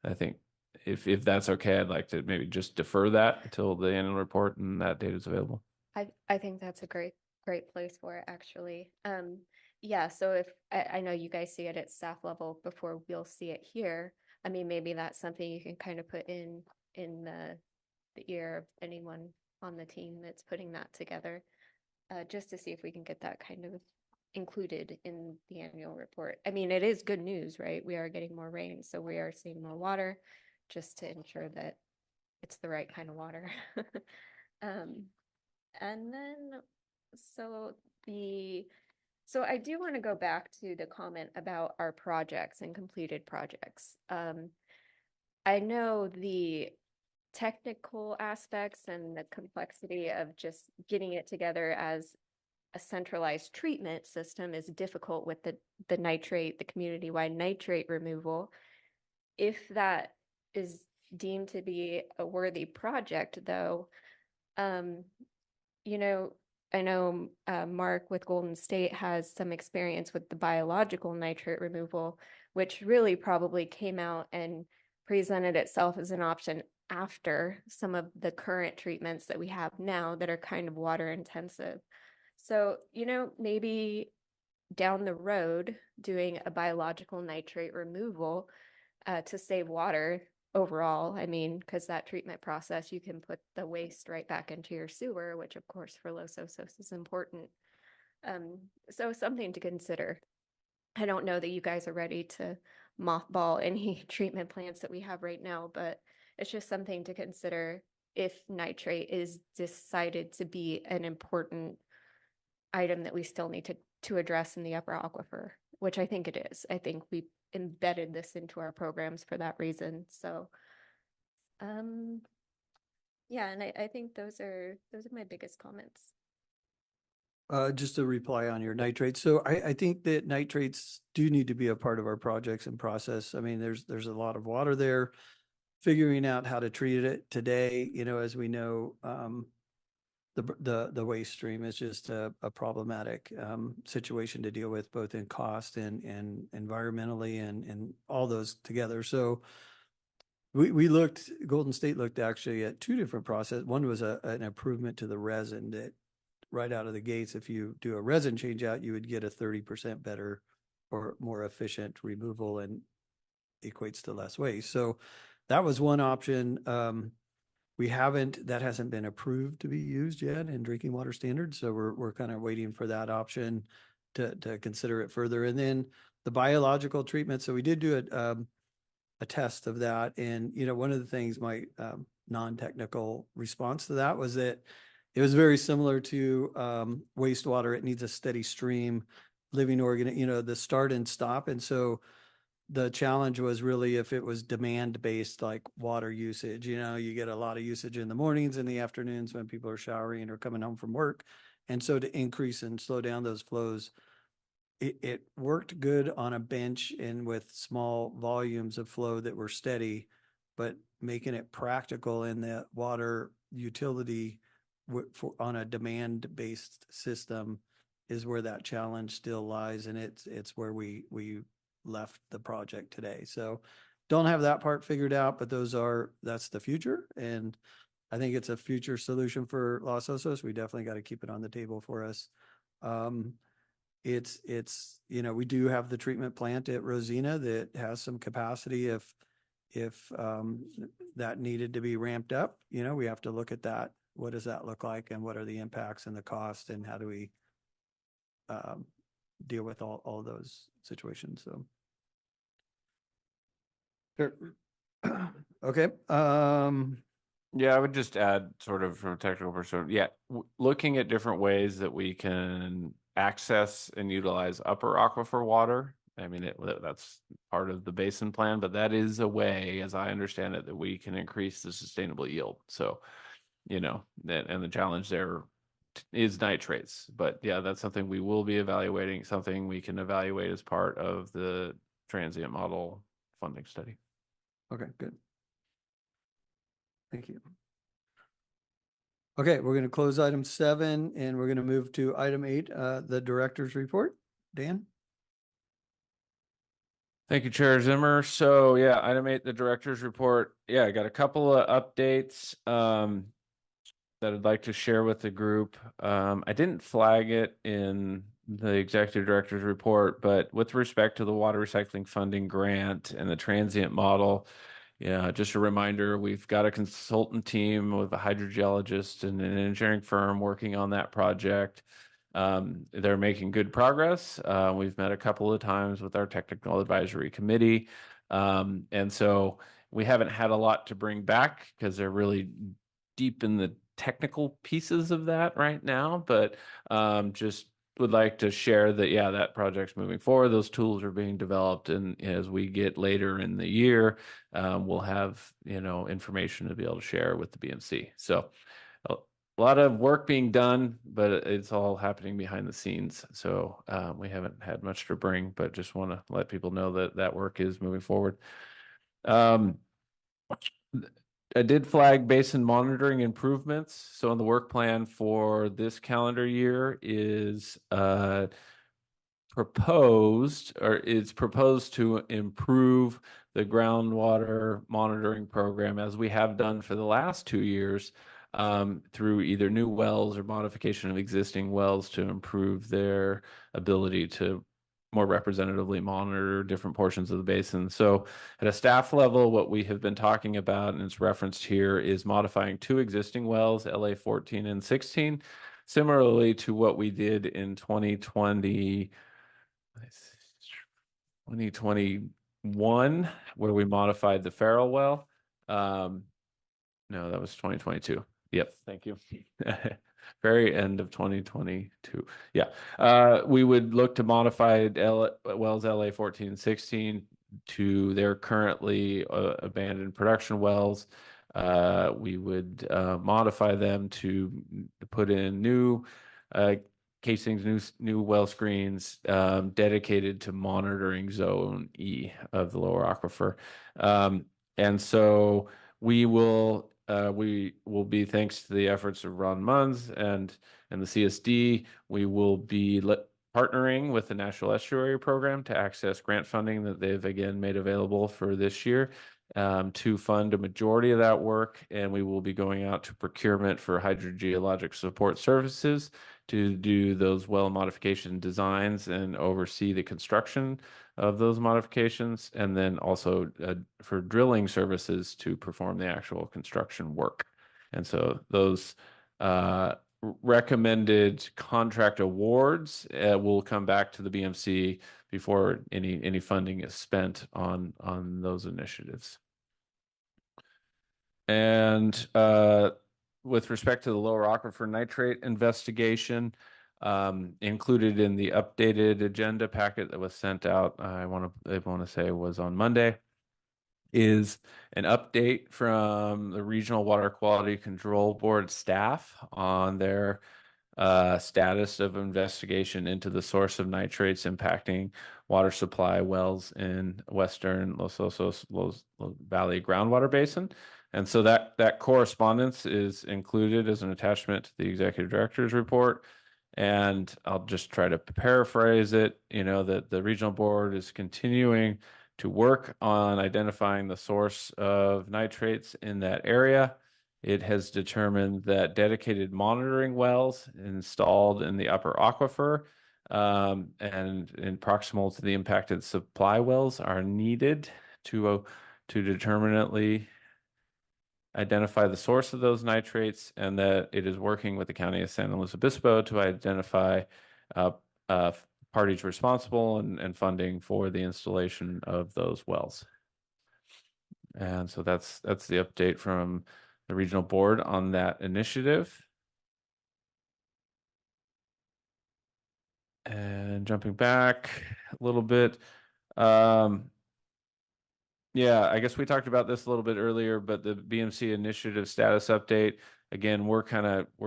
I think if that's okay, I'd like to maybe just defer that until the annual report and that data is available. I think that's a great place for it, actually. Yeah, so if I know you guys see it at staff level before we'll see it here. I mean, maybe that's something you can kind of put in the ear of anyone on the team that's putting that together, just to see if we can get that kind of included in the annual report. I mean, it is good news, right? We are getting more rain, so we are seeing more water, just to ensure that it's the right kind of water. And then, so I do want to go back to the comment about our projects and completed projects. I know the technical aspects and the complexity of just getting it together as a centralized treatment system is difficult with the nitrate, the community-wide nitrate removal. If that is deemed to be a worthy project, though, you know, I know Mark with Golden State has some experience with the biological nitrate removal, which really probably came out and presented itself as an option after some of the current treatments that we have now that are kind of water intensive. So, maybe down the road, doing a biological nitrate removal to save water overall. I mean, because that treatment process, you can put the waste right back into your sewer, which of course for Los Osos is important. So something to consider. I don't know that you guys are ready to mothball any treatment plants that we have right now, but it's just something to consider if nitrate is decided to be an important item that we still need to address in the upper aquifer, which I think it is. I think we embedded this into our programs for that reason. So, yeah, and I think those are my biggest comments. Just to reply on your nitrates. So I think that nitrates do need to be a part of our projects and process. I mean, there's a lot of water there. Figuring out how to treat it today, as we know, the waste stream is just a problematic situation to deal with, both in cost and environmentally and all those together. So Golden State looked actually at two different processes. One was an improvement to the resin that right out of the gates, if you do a resin change out, you would get a 30% better or more efficient removal and equates to less waste. So that was one option. That hasn't been approved to be used yet in drinking water standards. So we're kind of waiting for that option to consider it further. And then the biological treatment. So we did do a test of that. And, one of the things, my non-technical response to that was that it was very similar to wastewater. It needs a steady stream, living organ, the start and stop. And so the challenge was really if it was demand-based, like water usage, you get a lot of usage in the mornings and the afternoons when people are showering or coming home from work. And so to increase and slow down those flows, it worked good on a bench and with small volumes of flow that were steady, but making it practical in the water utility on a demand-based system is where that challenge still lies. And it's where we left the project today. So don't have that part figured out, but that's the future. And I think it's a future solution for Los Osos. We definitely got to keep it on the table for us. We do have the treatment plant at Rosina that has some capacity if that needed to be ramped up. We have to look at that. What does that look like, and what are the impacts and the cost, and how do we deal with all those situations? So sure. Okay. Yeah, I would just add, sort of from a technical perspective, looking at different ways that we can access and utilize upper aquifer water. I mean, that's part of the basin plan, but that is a way, as I understand it, that we can increase the sustainable yield. So, and the challenge there is nitrates. But yeah, that's something we will be evaluating, something we can evaluate as part of the transient model funding study. Okay, good. Thank you. Okay, we're going to close item 7 and we're going to move to item 8, the director's report. Dan? Thank you, Chair Zimmer. So yeah, item 8, the director's report. Yeah, I got a couple of updates that I'd like to share with the group. I didn't flag it in the executive director's report, but with respect to the water recycling funding grant and the transient model, just a reminder, we've got a consultant team with a hydrogeologist and an engineering firm working on that project. They're making good progress. We've met a couple of times with our technical advisory committee. And so we haven't had a lot to bring back because they're really deep in the technical pieces of that right now, but just would like to share that, that project's moving forward. Those tools are being developed, and as we get later in the year, we'll have, information to be able to share with the BMC. So a lot of work being done, but it's all happening behind the scenes. So we haven't had much to bring, but just want to let people know that that work is moving forward. did flag basin monitoring improvements. So in the work plan for this calendar year is it's proposed to improve the groundwater monitoring program as we have done for the last 2 years, through either new wells or modification of existing wells to improve their ability to more representatively monitor different portions of the basin. So at a staff level, what we have been talking about, and it's referenced here, is modifying 2 existing wells, LA 14 and 16, similarly to what we did in 2021, where we modified the Farrell well. No, that was 2022. Yep, thank you. Very end of 2022. Yeah, we would look to modify wells LA 14 and 16 to their currently abandoned production wells. We would modify them to put in new casings, new well screens dedicated to monitoring zone E of the lower aquifer. And so we will be, thanks to the efforts of Ron Munns and the CSD, we will be partnering with the National Estuary Program to access grant funding that they've again made available for this year, to fund a majority of that work. And we will be going out to procurement for hydrogeologic support services to do those well modification designs and oversee the construction of those modifications, and then also for drilling services to perform the actual construction work. And so those recommended contract awards will come back to the BMC before any funding is spent on those initiatives. And with respect to the lower aquifer nitrate investigation, included in the updated agenda packet that was sent out, I want to say was on Monday, is an update from the Regional Water Quality Control Board staff on their status of investigation into the source of nitrates impacting water supply wells in western Los Osos Valley groundwater basin. And so that correspondence is included as an attachment to the executive director's report. And I'll just try to paraphrase it, that the regional board is continuing to work on identifying the source of nitrates in that area. It has determined that dedicated monitoring wells installed in the upper aquifer and in proximal to the impacted supply wells are needed to determinately identify the source of those nitrates, and that it is working with the County of San Luis Obispo to identify parties responsible and funding for the installation of those wells. And so that's the update from the regional board on that initiative. And jumping back a little bit, yeah, I guess we talked about this a little bit earlier, but the BMC initiative status update, again, we're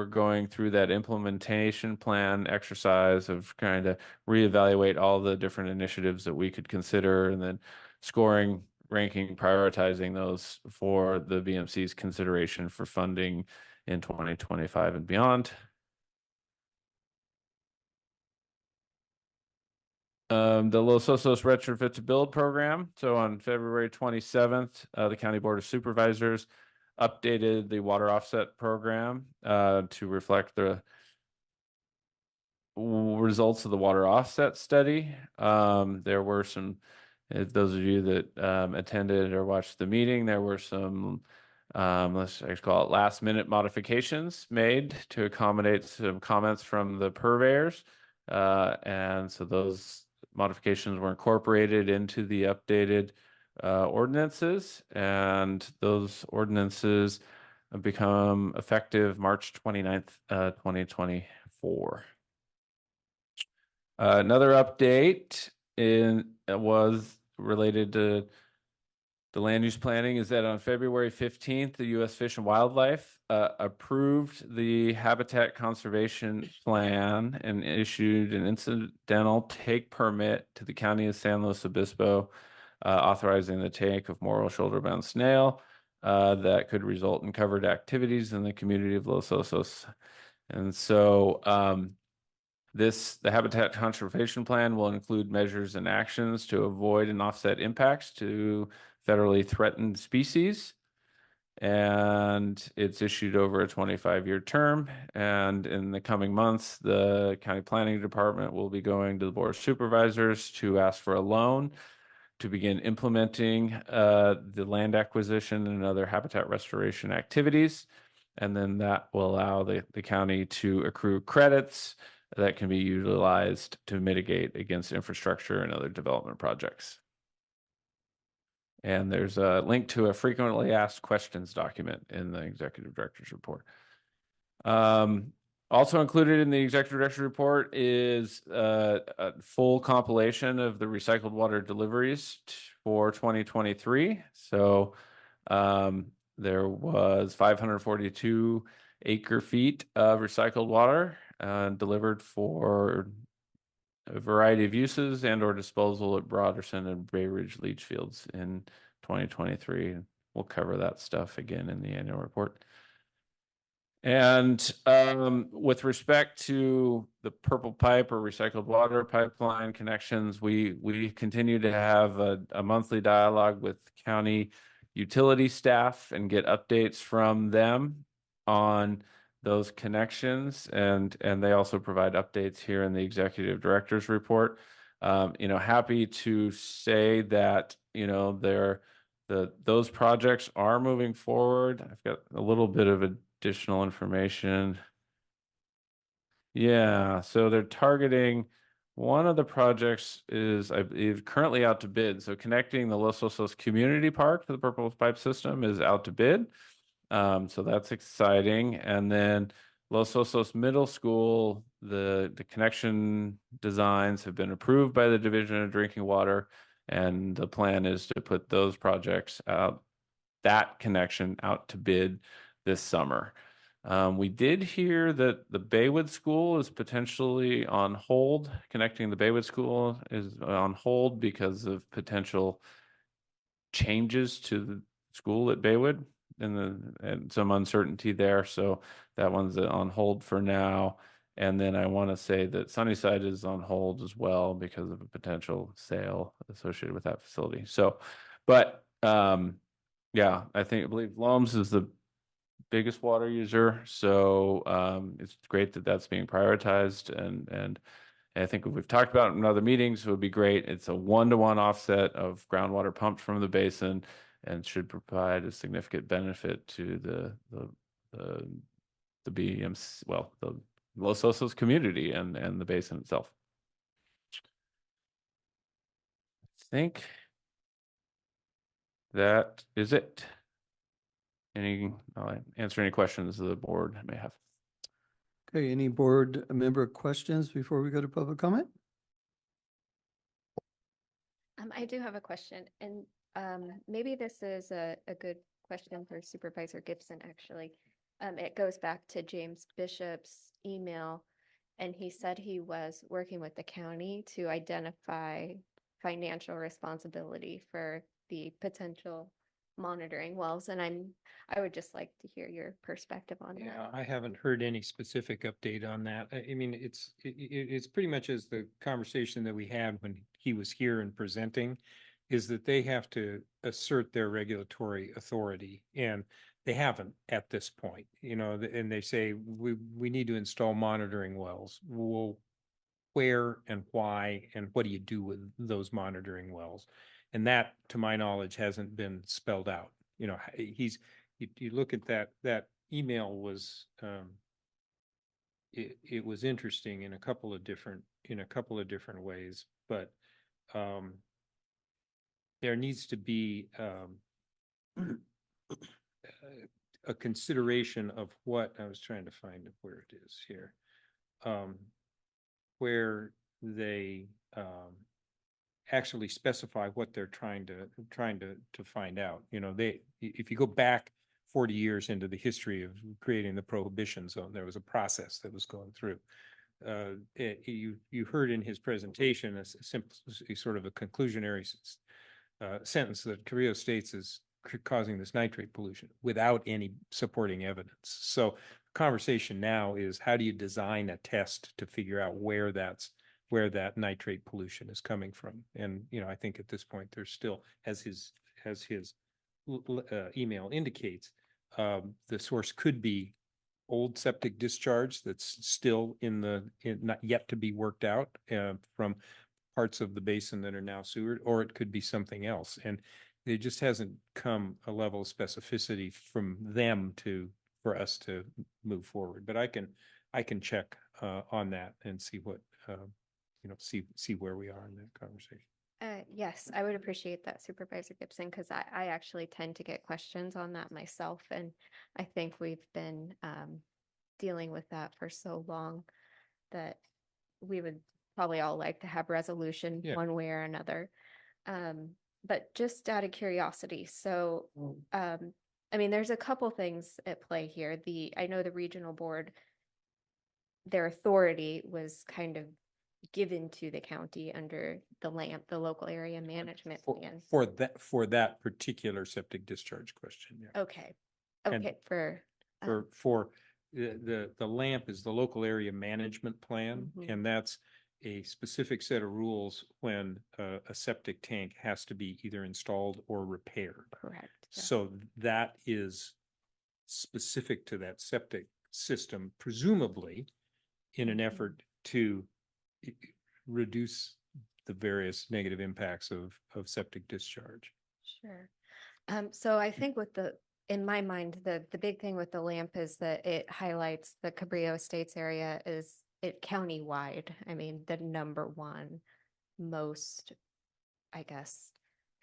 going through that implementation plan exercise of trying to reevaluate all the different initiatives that we could consider, and then scoring, ranking, prioritizing those for the BMC's consideration for funding in 2025 and beyond. The Los Osos Retrofit to Build program. So on February 27th, the County Board of Supervisors updated the water offset program to reflect the results of the water offset study. There were some, those of you that attended or watched the meeting, there were some, let's call it last minute modifications made to accommodate some comments from the purveyors. And so those modifications were incorporated into the updated ordinances, and those ordinances become effective March 29th, 2024. Another update was related to the land use planning is that on February 15th, the U.S. Fish and Wildlife approved the habitat conservation plan and issued an incidental take permit to the County of San Luis Obispo, authorizing the take of Morro shoulder-bound snail that could result in covered activities in the community of Los Osos. And so the Habitat Conservation Plan will include measures and actions to avoid and offset impacts to federally threatened species. And it's issued over a 25-year term. And in the coming months, the County Planning Department will be going to the Board of Supervisors to ask for a loan to begin implementing the land acquisition and other habitat restoration activities. And then that will allow the county to accrue credits that can be utilized to mitigate against infrastructure and other development projects. And there's a link to a frequently asked questions document in the executive director's report. Also included in the executive director's report is a full compilation of the recycled water deliveries for 2023. So there was 542 acre feet of recycled water delivered for a variety of uses and or disposal at Broderson and Bay Ridge leach fields in 2023. We'll cover that stuff again in the annual report. And with respect to the purple pipe or recycled water pipeline connections, we continue to have a monthly dialogue with county utility staff and get updates from them on those connections, and they also provide updates here in the executive director's report. Happy to say that those projects are moving forward. I've got a little bit of additional information. Yeah, so they're targeting one of the projects is I believe currently out to bid. So connecting the Los Osos Community Park to the Purple Pipe System is out to bid. So that's exciting. And then Los Osos Middle School, the connection designs have been approved by the Division of Drinking Water, and the plan is to put those projects out, that connection out to bid this summer. We did hear that the Baywood School is potentially on hold. Connecting the Baywood School is on hold because of potential changes to the school at Baywood and some uncertainty there. So that one's on hold for now. And then I want to say that Sunnyside is on hold as well because of a potential sale associated with that facility. So, but yeah, I believe Loams is the biggest water user. So it's great that that's being prioritized. And I think we've talked about it in other meetings, it would be great. It's a 1-to-1 offset of groundwater pumped from the basin and should provide a significant benefit to the BMC, well, the Los Osos community and the basin itself. I think that is it. I'll answer any questions the board may have. Okay, any board member questions before we go to public comment? I do have a question, and maybe this is a good question for Supervisor Gibson, actually. It goes back to James Bishop's email, and he said he was working with the county to identify financial responsibility for the potential monitoring wells, and I would just like to hear your perspective on that. Yeah, I haven't heard any specific update on that. I mean, it's pretty much as the conversation that we had when he was here and presenting, is that they have to assert their regulatory authority, and they haven't at this point, and they say, we need to install monitoring wells. Well, where and why, and what do you do with those monitoring wells? And that, to my knowledge, hasn't been spelled out. You look at that email was, it was interesting in a couple of different ways, but there needs to be a consideration of what I was trying to find where it is here, where they actually specify what they're trying to find out. If you go back 40 years into the history of creating the prohibition zone, there was a process that was going through. You heard in his presentation a simple, sort of a conclusionary sentence that Carrillo states is causing this nitrate pollution without any supporting evidence. So conversation now is how do you design a test to figure out where that nitrate pollution is coming from? And, you know, I think at this point, there's still, as his email indicates, the source could be old septic discharge that's still not yet to be worked out from parts of the basin that are now sewered, or it could be something else. And there just hasn't come a level of specificity from them for us to move forward. But I can check on that and see what see where we are in that conversation. Yes, I would appreciate that, Supervisor Gibson, because I actually tend to get questions on that myself. And I think we've been dealing with that for so long that we would probably all like to have resolution one way or another. But just out of curiosity, so I mean, there's a couple things at play here. I know the regional board, their authority was kind of given to the county under the LAMP, the local area management plan. For that particular septic discharge question. Yeah. Okay. And Okay. For the LAMP is the local area management plan, Mhm. and that's a specific set of rules when a septic tank has to be either installed or repaired. Correct. Yeah. So that is specific to that septic system, presumably in an effort to reduce the various negative impacts of septic discharge. Sure. So I think in my mind, the big thing with the LAMP is that it highlights the Cabrillo Estates area is countywide. I mean, the number one most, I guess,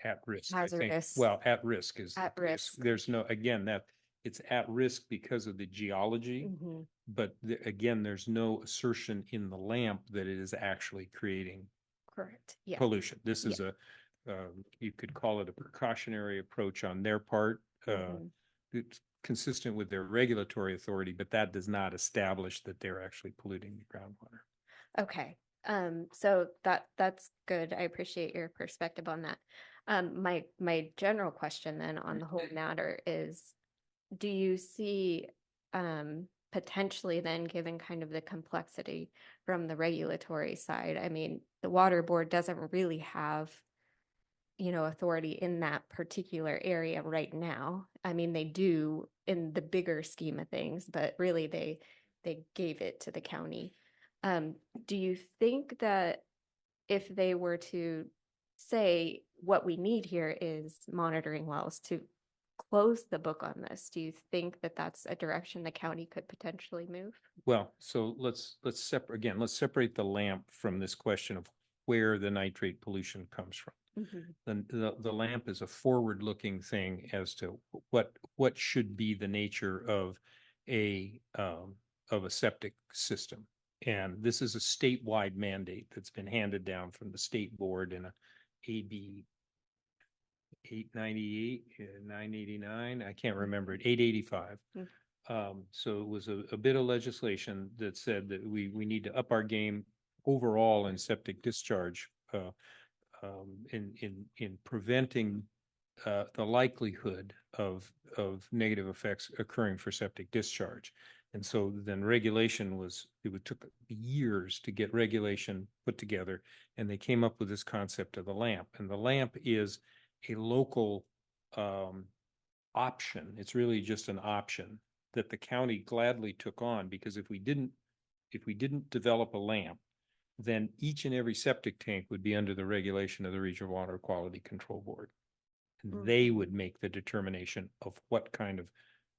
At risk, hazardous. I think. Well, at risk is At risk. There's no, again, that it's at risk because of the geology, Mhm. but again, there's no assertion in the LAMP that it is actually creating Correct. Yeah. pollution. This is you could call it a precautionary approach on their part. Mhm. It's consistent with their regulatory authority, but that does not establish that they're actually polluting the groundwater. Okay. So that's good. I appreciate your perspective on that. My general question then on the whole matter is, do you see potentially then, given kind of the complexity from the regulatory side? I mean, the water board doesn't really have, authority in that particular area right now. I mean, they do in the bigger scheme of things, but really they gave it to the county. Do you think that if they were to say what we need here is monitoring wells to close the book on this, do you think that that's a direction the county could potentially move? Well, so let's separate the LAMP from this question of where the nitrate pollution comes from. Mhm. The LAMP is a forward-looking thing as to what should be the nature of a septic system. And this is a statewide mandate that's been handed down from the state board in a AB 898, 989, I can't remember it, 885. So it was a bit of legislation that said that we need to up our game overall in septic discharge in preventing the likelihood of negative effects occurring for septic discharge. And so then it took years to get regulation put together, and they came up with this concept of the LAMP. And the LAMP is a local option. It's really just an option that the county gladly took on, because if we didn't develop a LAMP, then each and every septic tank would be under the regulation of the Regional Water Quality Control Board. And they would make the determination of what kind of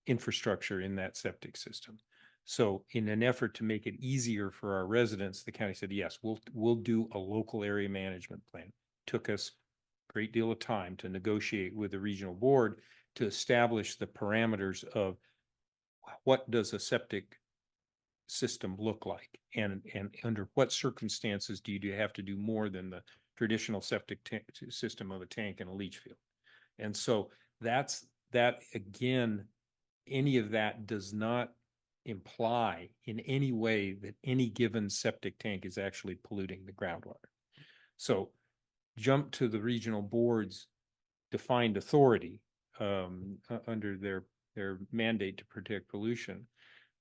infrastructure in that septic system. So in an effort to make it easier for our residents, the county said, yes, we'll do a local area management plan. Took us a great deal of time to negotiate with the regional board to establish the parameters of what does a septic system look like, and under what circumstances do you have to do more than the traditional septic system of a tank and a leach field. And so that again, any of that does not imply in any way that any given septic tank is actually polluting the groundwater. So jump to the regional board's defined authority. under their mandate to protect pollution,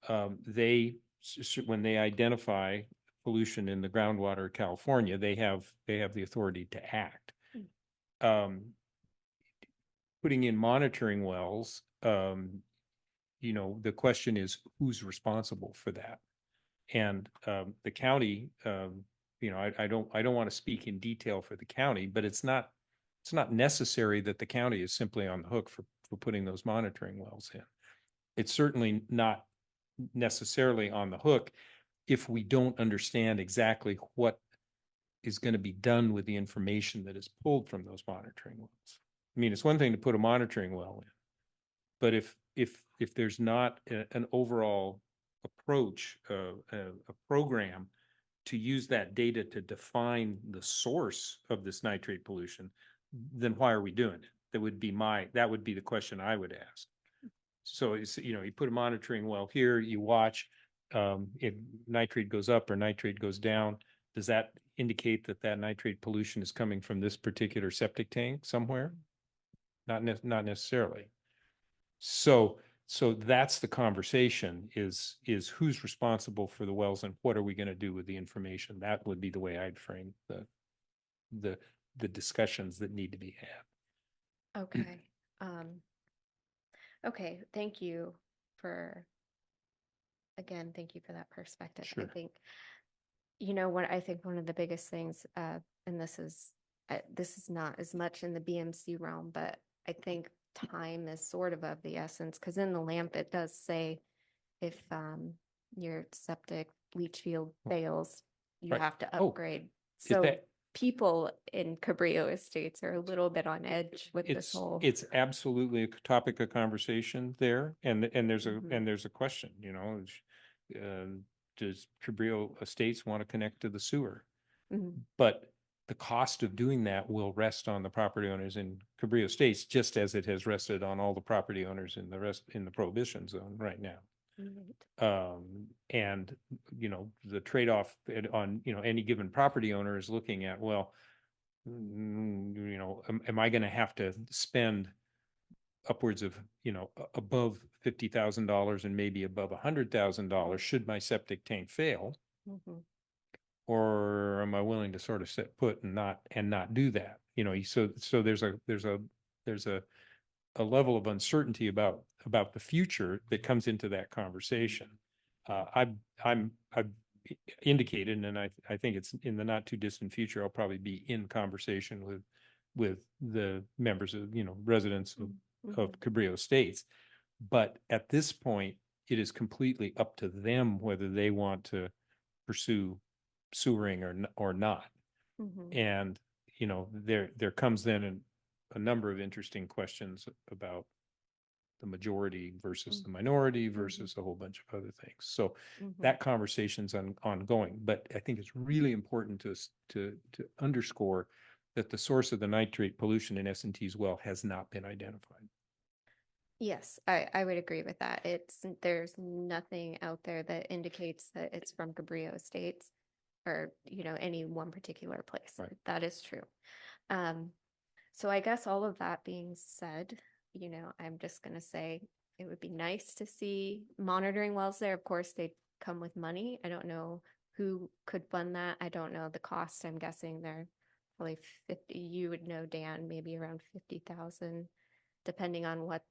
when they identify pollution in the groundwater of California, they have the authority to act. Putting in monitoring wells, the question is who's responsible for that? And the county, I don't want to speak in detail for the county, but it's not necessary that the county is simply on the hook for putting those monitoring wells in. It's certainly not necessarily on the hook if we don't understand exactly what is going to be done with the information that is pulled from those monitoring wells. I mean, it's one thing to put a monitoring well in, but if there's not an overall approach, a program to use that data to define the source of this nitrate pollution, then why are we doing it? That would be the question I would ask. So it's, you put a monitoring well here, you watch, if nitrate goes up or nitrate goes down, does that indicate that nitrate pollution is coming from this particular septic tank somewhere? Not necessarily. So that's the conversation is who's responsible for the wells and what are we going to do with the information? That would be the way I'd frame the discussions that need to be had. Okay. Okay. Thank you for that perspective. Sure. I think, what I think one of the biggest things, and this is not as much in the BMC realm, but I think time is sort of the essence, because in the LAMP it does say if your septic leach field fails, you Right. have to Oh, upgrade. So that- people in Cabrillo Estates are a little bit on edge with this whole. It's absolutely a topic of conversation there, and there's Mhm. there's a question. Does Cabrillo Estates want to connect to the sewer? Mhm. But the cost of doing that will rest on the property owners in Cabrillo Estates, just as it has rested on all the property owners in the prohibition zone right now. Right. And the trade-off on any given property owner is looking at, well, am I going to have to spend upwards of above $50,000 and maybe above $100,000 should my septic tank fail? Mhm. Or am I willing to sort of sit put and not do that? So there's a level of uncertainty about the future that comes into that conversation. I've indicated, and I think it's in the not too distant future, I'll probably be in conversation with the members of, residents of Cabrillo Estates. But at this point, it is completely up to them whether they want to pursue sewering or not. Mhm. And, there comes then a number of interesting questions about the majority versus the minority versus a whole bunch of other things. So Mhm. that conversation's ongoing, but I think it's really important to underscore that the source of the nitrate pollution in S&T's well has not been identified. Yes, I would agree with that. There's nothing out there that indicates that it's from Cabrillo Estates or, any one particular place. Right. That is true. So I guess all of that being said, I'm just going to say it would be nice to see monitoring wells there. Of course, they come with money. I don't know who could fund that. I don't know the cost. I'm guessing they're probably 50, you would know, Dan, maybe around 50,000, depending on what,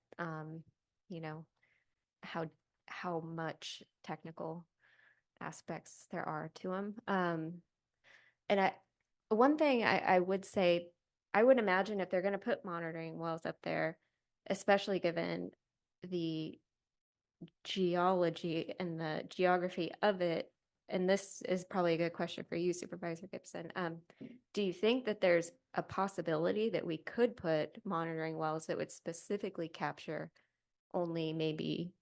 how much technical aspects there are to them. And one thing I would say, I would imagine if they're going to put monitoring wells up there, especially given the geology and the geography of it, and this is probably a good question for you, Supervisor Gibson. Do you think that there's a possibility that we could put monitoring wells that would specifically capture only maybe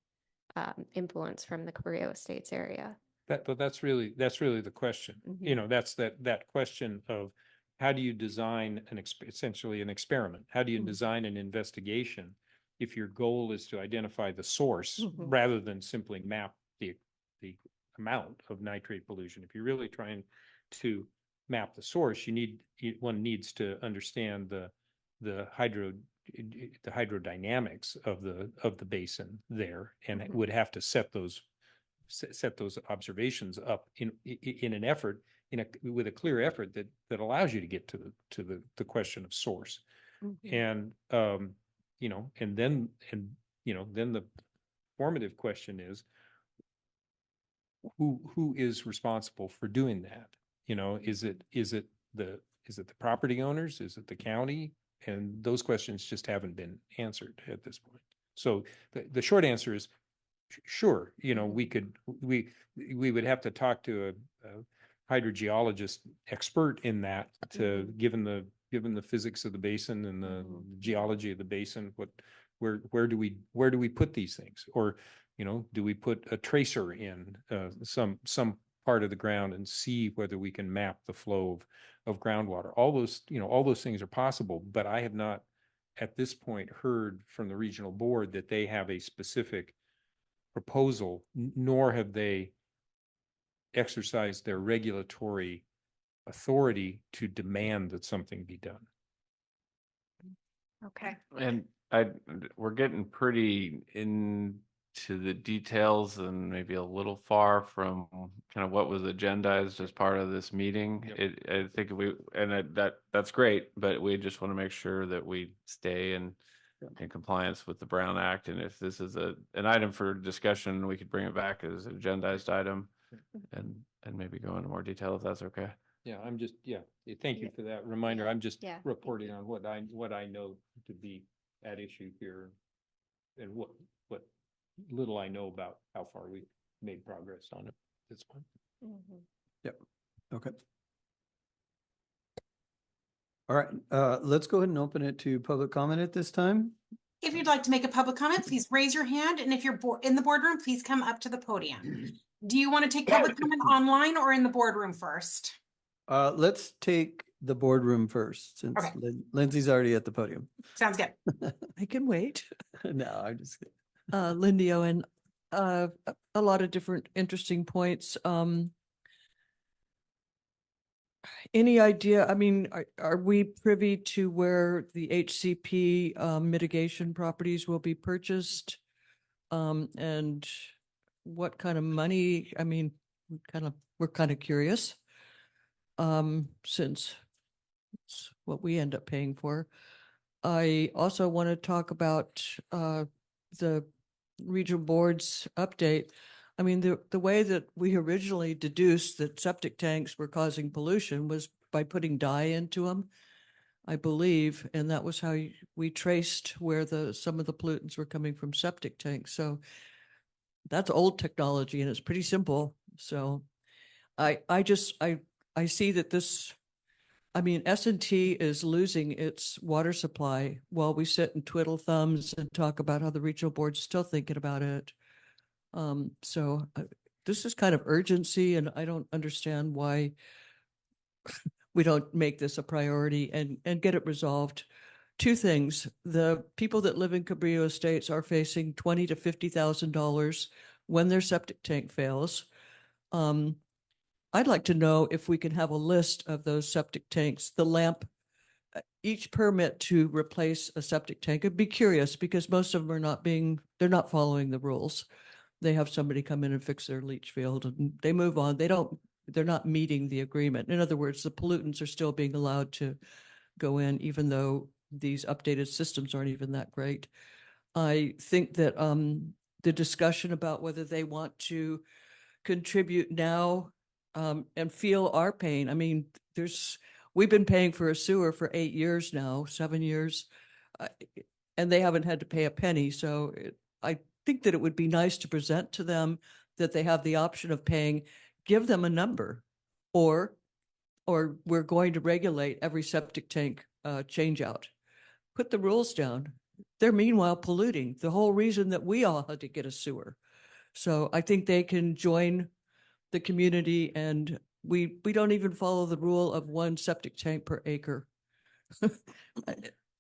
influence from the Cabrillo Estates area? But that's really the question. Mhm. That's that question of how do you design essentially an experiment? How do you Mhm. design an investigation if your goal is to identify the source Mhm. rather than simply map the amount of nitrate pollution? If you're really trying to map the source, one needs to understand the the hydrodynamics of the basin there, and it would have to set those observations up in an effort, with a clear effort that allows you to get to the question of source. And you know, and then the formative question is, who is responsible for doing that? You know, is it the property owners? Is it the county? And those questions just haven't been answered at this point. So the short answer is sure. You know, we would have to talk to a hydrogeologist expert in that, to given the physics of the basin and the geology of the basin, where do we put these things? Or, you know, do we put a tracer in some part of the ground and see whether we can map the flow of groundwater? All those things are possible, but I have not at this point heard from the regional board that they have a specific proposal, nor have they exercised their regulatory authority to demand that something be done. Okay. And we're getting pretty into the details and maybe a little far from kind of what was agendized as part of this meeting. Yep. I think that's great, but we just want to make sure that we stay in compliance with the Brown Act. And if this is an item for discussion, we could bring it back as an agendized item and maybe go into more detail if that's okay. Yeah, thank you for that reminder. I'm just Yeah. reporting on what I know to be at issue here, and what little I know about how far we made progress on it at this point. Yep. Okay. All right, let's go ahead and open it to public comment at this time. If you'd like to make a public comment, please raise your hand. And if you're in the boardroom, please come up to the podium. Do you want to take public comment online or in the boardroom first? Let's take the boardroom first, since Okay. Lindsay's already at the podium. Sounds good. I can wait. No, I'm just kidding. Lindy Owen, a lot of different interesting points. Any idea, I mean, are we privy to where the HCP mitigation properties will be purchased? And what kind of money? I mean, we're kind of curious, since it's what we end up paying for. I also want to talk about the regional board's update. I mean, the way that we originally deduced that septic tanks were causing pollution was by putting dye into them, I believe, and that was how we traced where some of the pollutants were coming from septic tanks. So that's old technology and it's pretty simple. So I see that this, I mean, S&T is losing its water supply while we sit and twiddle thumbs and talk about how the regional board's still thinking about it. So this is kind of urgency, and I don't understand why we don't make this a priority and get it resolved. Two things: the people that live in Cabrillo Estates are facing $20,000 to $50,000 when their septic tank fails. I'd like to know if we can have a list of those septic tanks, the lamp, each permit to replace a septic tank. I'd be curious, because most of them they're not following the rules. They have somebody come in and fix their leach field and they move on. They're not meeting the agreement. In other words, the pollutants are still being allowed to go in, even though these updated systems aren't even that great. I think that the discussion about whether they want to contribute now and feel our pain. I mean, we've been paying for a sewer for 8 years now, 7 years, and they haven't had to pay a penny. So I think that it would be nice to present to them that they have the option of paying, give them a number, or we're going to regulate every septic tank change out. Put the rules down. They're meanwhile polluting. The whole reason that we all had to get a sewer. So I think they can join the community, and we don't even follow the rule of 1 septic tank per acre.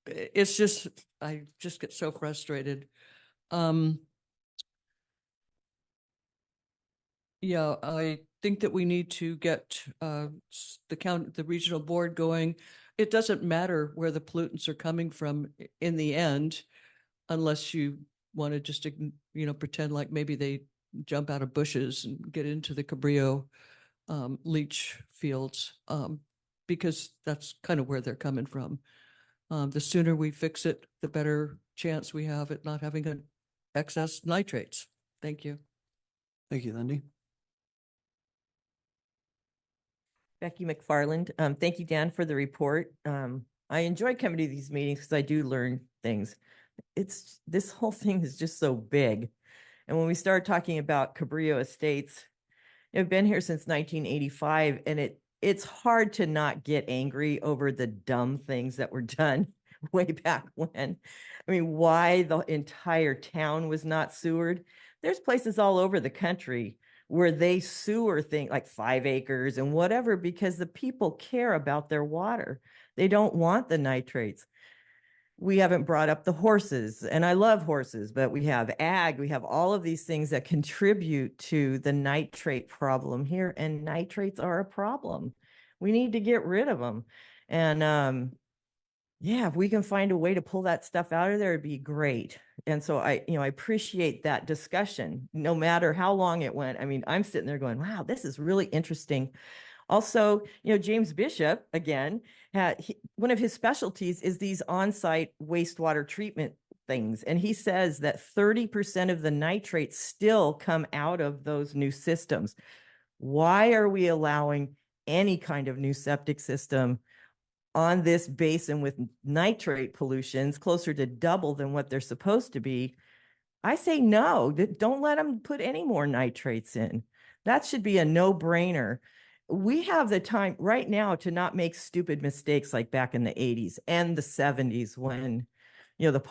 It's just, I just get so frustrated. Yeah, I think that we need to get the regional board going. it doesn't matter where the pollutants are coming from in the end, unless you want to just, pretend like maybe they jump out of bushes and get into the Cabrillo leach fields, because that's kind of where they're coming from. The sooner we fix it, the better chance we have at not having an excess nitrates. Thank you. Thank you, Lindy. Becky McFarland. Thank you, Dan, for the report. I enjoy coming to these meetings because I do learn things. This whole thing is just so big. And when we started talking about Cabrillo Estates, I've been here since 1985, and it's hard to not get angry over the dumb things that were done way back when. I mean, why the entire town was not sewered. There's places all over the country where they sewer things like 5 acres and whatever, because the people care about their water. They don't want the nitrates. We haven't brought up the horses, and I love horses, but we have ag, we have all of these things that contribute to the nitrate problem here, and nitrates are a problem. We need to get rid of them. And yeah, if we can find a way to pull that stuff out of there, it'd be great. And so I appreciate that discussion, no matter how long it went. I mean, I'm sitting there going, wow, this is really interesting. Also, James Bishop, again, one of his specialties is these on-site wastewater treatment things. And he says that 30% of the nitrates still come out of those new systems. Why are we allowing any kind of new septic system on this basin with nitrate pollutions closer to double than what they're supposed to be? I say no, don't let them put any more nitrates in. That should be a no-brainer. We have the time right now to not make stupid mistakes like back in the 80s and the 70s when, the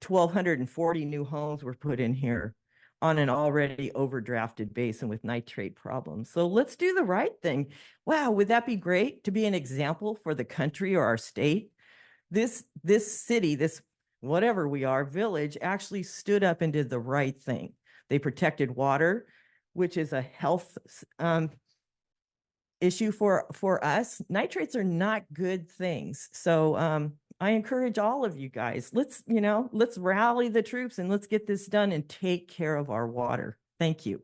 1,240 new homes were put in here on an already overdrafted basin with nitrate problems. So let's do the right thing. Wow, would that be great to be an example for the country or our state? This city, this whatever we are, village, actually stood up and did the right thing. They protected water, which is a health issue for us. Nitrates are not good things. So I encourage all of you guys, let's rally the troops and let's get this done and take care of our water. Thank you.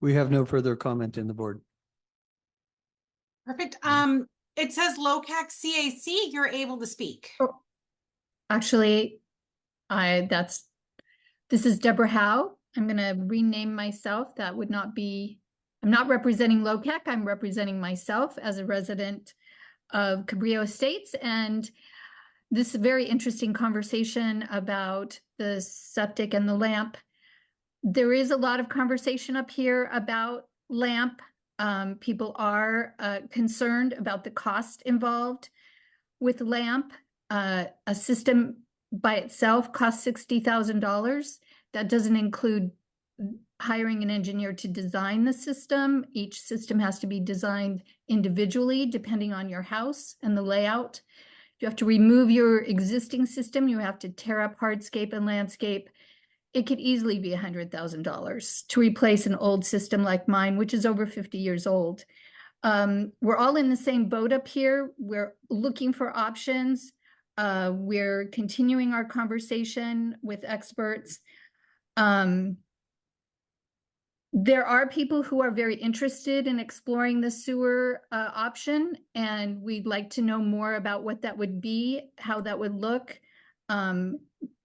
We have no further comment in the board. Perfect. It says LOCAC CAC, you're able to speak. Oh, actually, this is Deborah Howe. I'm going to rename myself. That would not be, I'm not representing LOCAC. I'm representing myself as a resident of Cabrillo Estates. And this is a very interesting conversation about the septic and the lamp. There is a lot of conversation up here about lamp. People are concerned about the cost involved with lamp. A system by itself costs $60,000. That doesn't include hiring an engineer to design the system. Each system has to be designed individually depending on your house and the layout. You have to remove your existing system. You have to tear up hardscape and landscape. It could easily be $100,000 to replace an old system like mine, which is over 50 years old. We're all in the same boat up here. We're looking for options. We're continuing our conversation with experts. There are people who are very interested in exploring the sewer option, and we'd like to know more about what that would be, how that would look.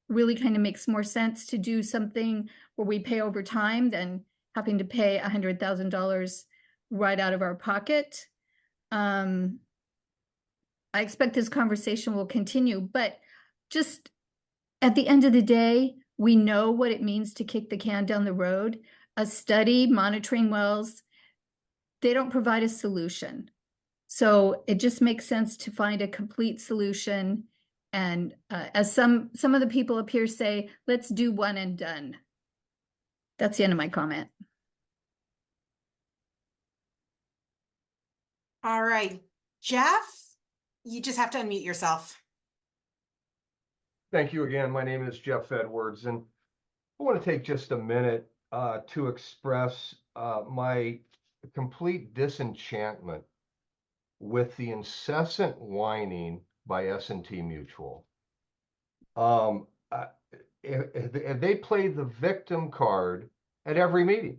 Really kind of makes more sense to do something where we pay over time than having to pay $100,000 right out of our pocket. I expect this conversation will continue, but just at the end of the day, we know what it means to kick the can down the road. A study monitoring wells, they don't provide a solution. So it just makes sense to find a complete solution. And as some of the people up here say, let's do one and done. That's the end of my comment. All right, Jeff, you just have to unmute yourself. Thank you again. My name is Jeff Edwards, and I want to take just a minute to express my complete disenchantment with the incessant whining by S&T Mutual. They play the victim card at every meeting.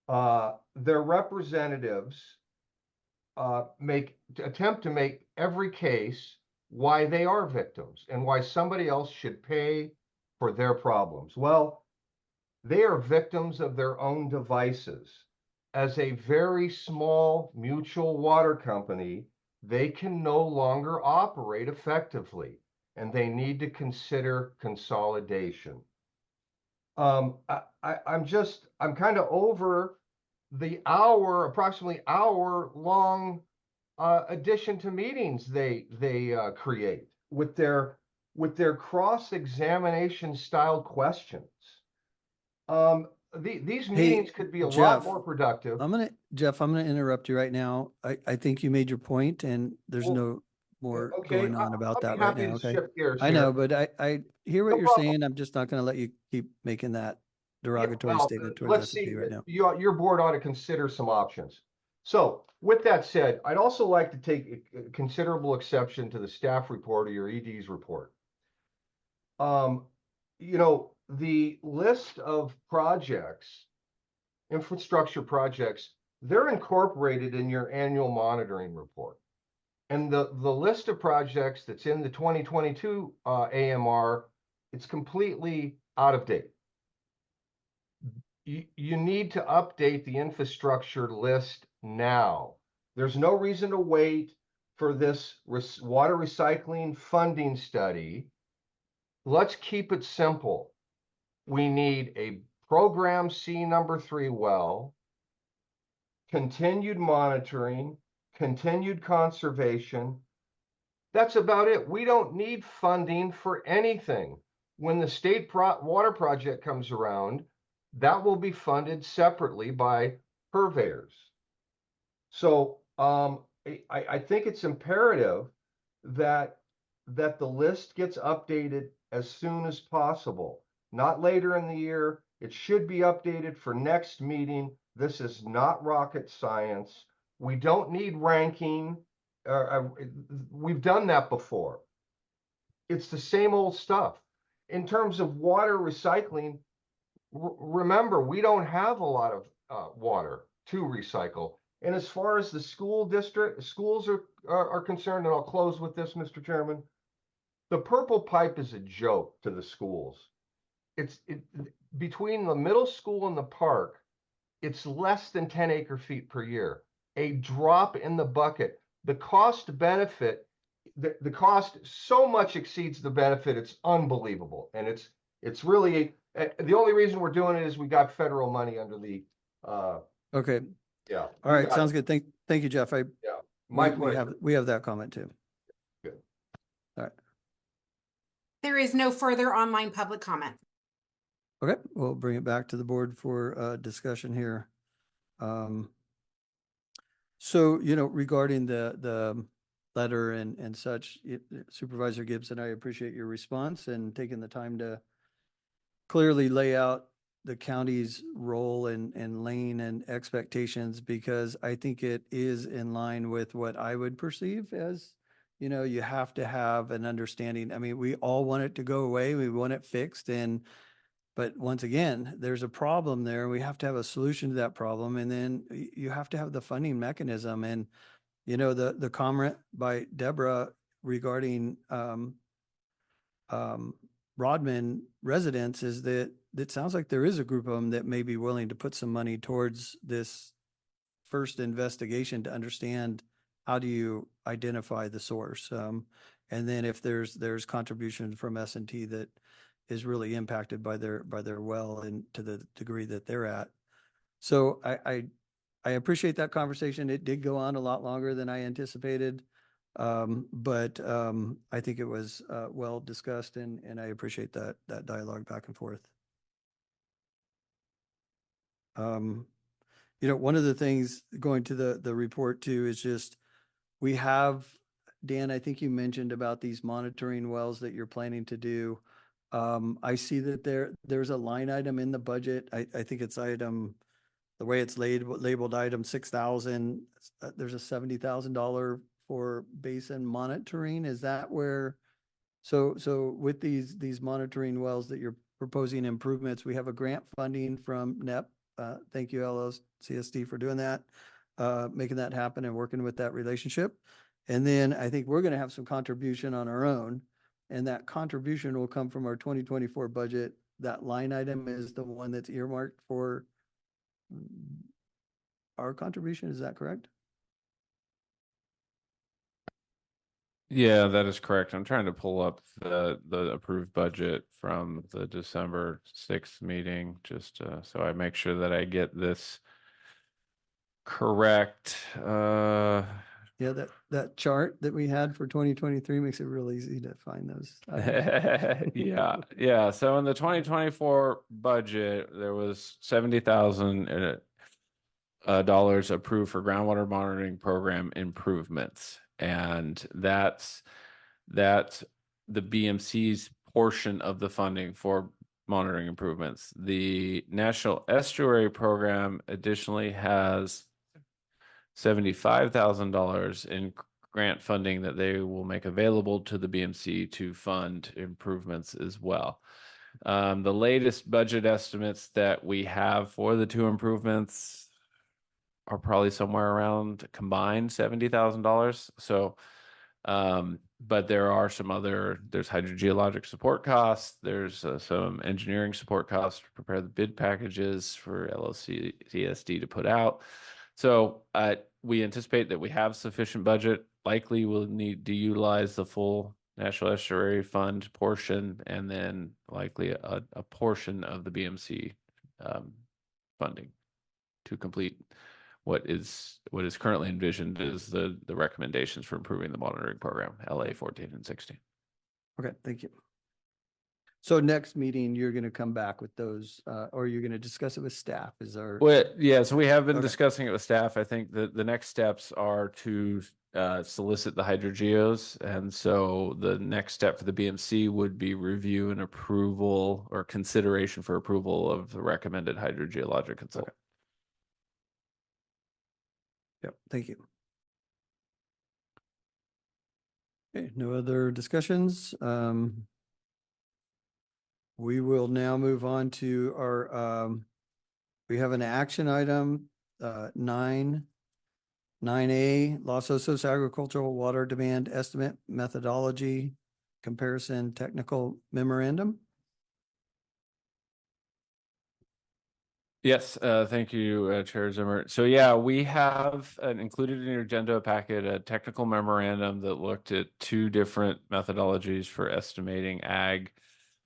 Their representatives attempt to make every case why they are victims and why somebody else should pay for their problems. Well, they are victims of their own devices. As a very small mutual water company, they can no longer operate effectively, and they need to consider consolidation. I'm kind of over the approximately hour long addition to meetings they create with their cross-examination style questions. These meetings could be a lot Jeff, more productive. Jeff, I'm gonna interrupt you right now. I think you made your point and there's Well, no more okay, going on about I'll be that right happy now, to okay? shift gears I know, here. but I hear what No you're problem. saying. I'm just not gonna let you keep making that derogatory Well, statement towards let's S&P see, right now. your board ought to consider some options. So with that said, I'd also like to take considerable exception to the staff report or your ED's report. The list of projects, infrastructure projects, they're incorporated in your annual monitoring report. And the list of projects that's in the 2022 AMR, it's completely out of date. You need to update the infrastructure list now. There's no reason to wait for this water recycling funding study. Let's keep it simple. We need a program C #3 well, continued monitoring, continued conservation. That's about it. We don't need funding for anything. When the state water project comes around, that will be funded separately by purveyors. So I think it's imperative that the list gets updated as soon as possible, not later in the year. It should be updated for next meeting. This is not rocket science. We don't need ranking. We've done that before. It's the same old stuff. In terms of water recycling, remember, we don't have a lot of water to recycle. And as far as the schools are concerned, and I'll close with this, Mr. Chairman, the purple pipe is a joke to the schools. Between the middle school and the park, it's less than 10 acre-feet per year, a drop in the bucket. The cost benefit, the cost so much exceeds the benefit, it's unbelievable. And it's really, the only reason we're doing it is we got federal money under the, Okay. yeah. All right. Sounds good. Thank you, Jeff. Yeah, my pleasure. We have that comment too. Good. All right. There is no further online public comment. Okay, we'll bring it back to the board for discussion here. So, regarding the letter and such, Supervisor Gibson, I appreciate your response and taking the time to clearly lay out the county's role and lane and expectations, because I think it is in line with what I would perceive as, you have to have an understanding. I mean, we all want it to go away. We want it fixed. But once again, there's a problem there. We have to have a solution to that problem. And then you have to have the funding mechanism. And, the comment by Deborah regarding Rodman residents is that it sounds like there is a group of them that may be willing to put some money towards this first investigation to understand how do you identify the source. And then if there's contribution from S&T that is really impacted by their well and to the degree that they're at. So I appreciate that conversation. It did go on a lot longer than I anticipated. But I think it was well discussed, and I appreciate that dialogue back and forth. One of the things going to the report too is just we have, Dan, I think you mentioned about these monitoring wells that you're planning to do. I see that there's a line item in the budget. I think it's item the way it's labeled item 6,000, there's a $70,000 for basin monitoring. Is that where, so with these monitoring wells that you're proposing improvements, we have a grant funding from NEP. Thank you, LLCSD, for doing that, making that happen and working with that relationship. And then I think we're going to have some contribution on our own, and that contribution will come from our 2024 budget. That line item is the one that's earmarked for our contribution. Is that correct? Yeah, that is correct. I'm trying to pull up the approved budget from the December 6th meeting, just so I make sure that I get this correct. Yeah, that chart that we had for 2023 makes it real easy to find those items. Yeah. So in the 2024 budget, there was $70,000 dollars approved for groundwater monitoring program improvements, and that's the BMC's portion of the funding for monitoring improvements. The National Estuary Program additionally has $75,000 in grant funding that they will make available to the BMC to fund improvements as well. The latest budget estimates that we have for the two improvements are probably somewhere around combined $70,000. So, but there are some there's hydrogeologic support costs. There's some engineering support costs to prepare the bid packages for LLCSD to put out. So we anticipate that we have sufficient budget. Likely we'll need to utilize the full National Estuary Fund portion, and then likely a portion of the BMC funding to complete what is currently envisioned as the recommendations for improving the monitoring program, LA 14 and 16. Okay, thank you. So next meeting, you're going to come back with those, or you're going to discuss it with staff? Well, yeah, so we have been Okay. discussing it with staff. I think that the next steps are to solicit the hydrogeos. And so the next step for the BMC would be review and approval or consideration for approval of the recommended hydrogeologic consultant. Yep, thank you. Okay, no other discussions. We will now move on to our, we have an action item, 9A, Los Osos Agricultural Water Demand Estimate Methodology Comparison Technical Memorandum. Yes, thank you, Chair Zimmer. So yeah, we have included in your agenda packet a technical memorandum that looked at two different methodologies for estimating ag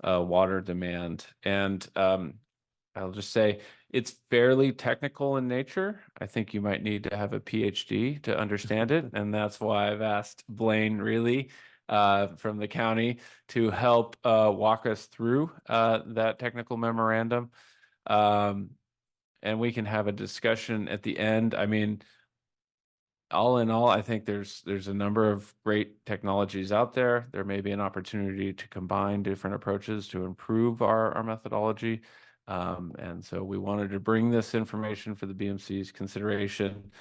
water demand. And I'll just say it's fairly technical in nature. I think you might need to have a PhD to understand it. And that's why I've asked Blaine Reilly from the county to help walk us through that technical memorandum. And we can have a discussion at the end. I mean, all in all, I think there's a number of great technologies out there. There may be an opportunity to combine different approaches to improve our methodology. And so we wanted to bring this information for the BMC's consideration.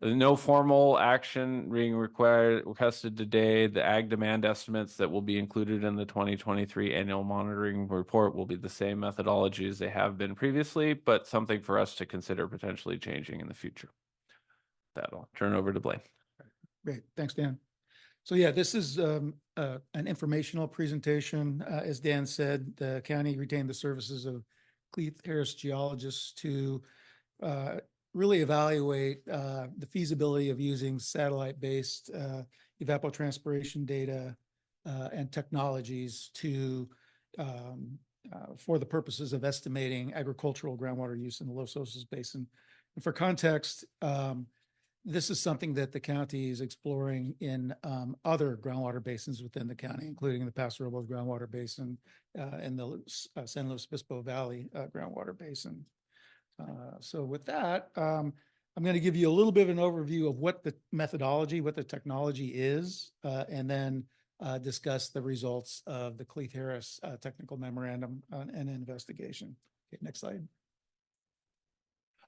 No formal action being requested today. The ag demand estimates that will be included in the 2023 annual monitoring report will be the same methodology as they have been previously, but something for us to consider potentially changing in the future. That'll turn over to Blaine. Great, thanks, Dan. So yeah, this is an informational presentation. As Dan said, the county retained the services of Cleith Harris geologists to really evaluate the feasibility of using satellite-based evapotranspiration data and technologies to for the purposes of estimating agricultural groundwater use in the Los Osos Basin. And for context, this is something that the county is exploring in other groundwater basins within the county, including the Paso Robles groundwater basin and the San Luis Obispo Valley groundwater basin. So with that, I'm going to give you a little bit of an overview of what the methodology, what the technology is, and then discuss the results of the Cleith Harris technical memorandum and investigation. Okay, next slide.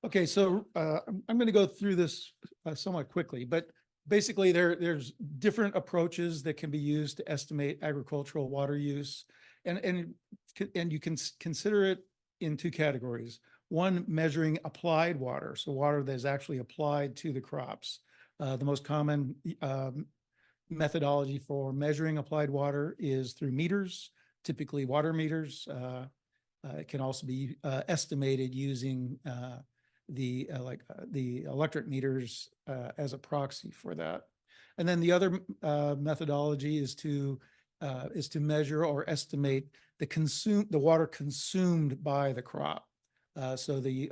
Okay, so I'm going to go through this somewhat quickly, but basically there's different approaches that can be used to estimate agricultural water use, and you can consider it in two categories. One, measuring applied water, so water that is actually applied to the crops. The most common methodology for measuring applied water is through meters, typically water meters. It can also be estimated using the electric meters as a proxy for that. And then the other methodology is to measure or estimate the water consumed by the crop. So the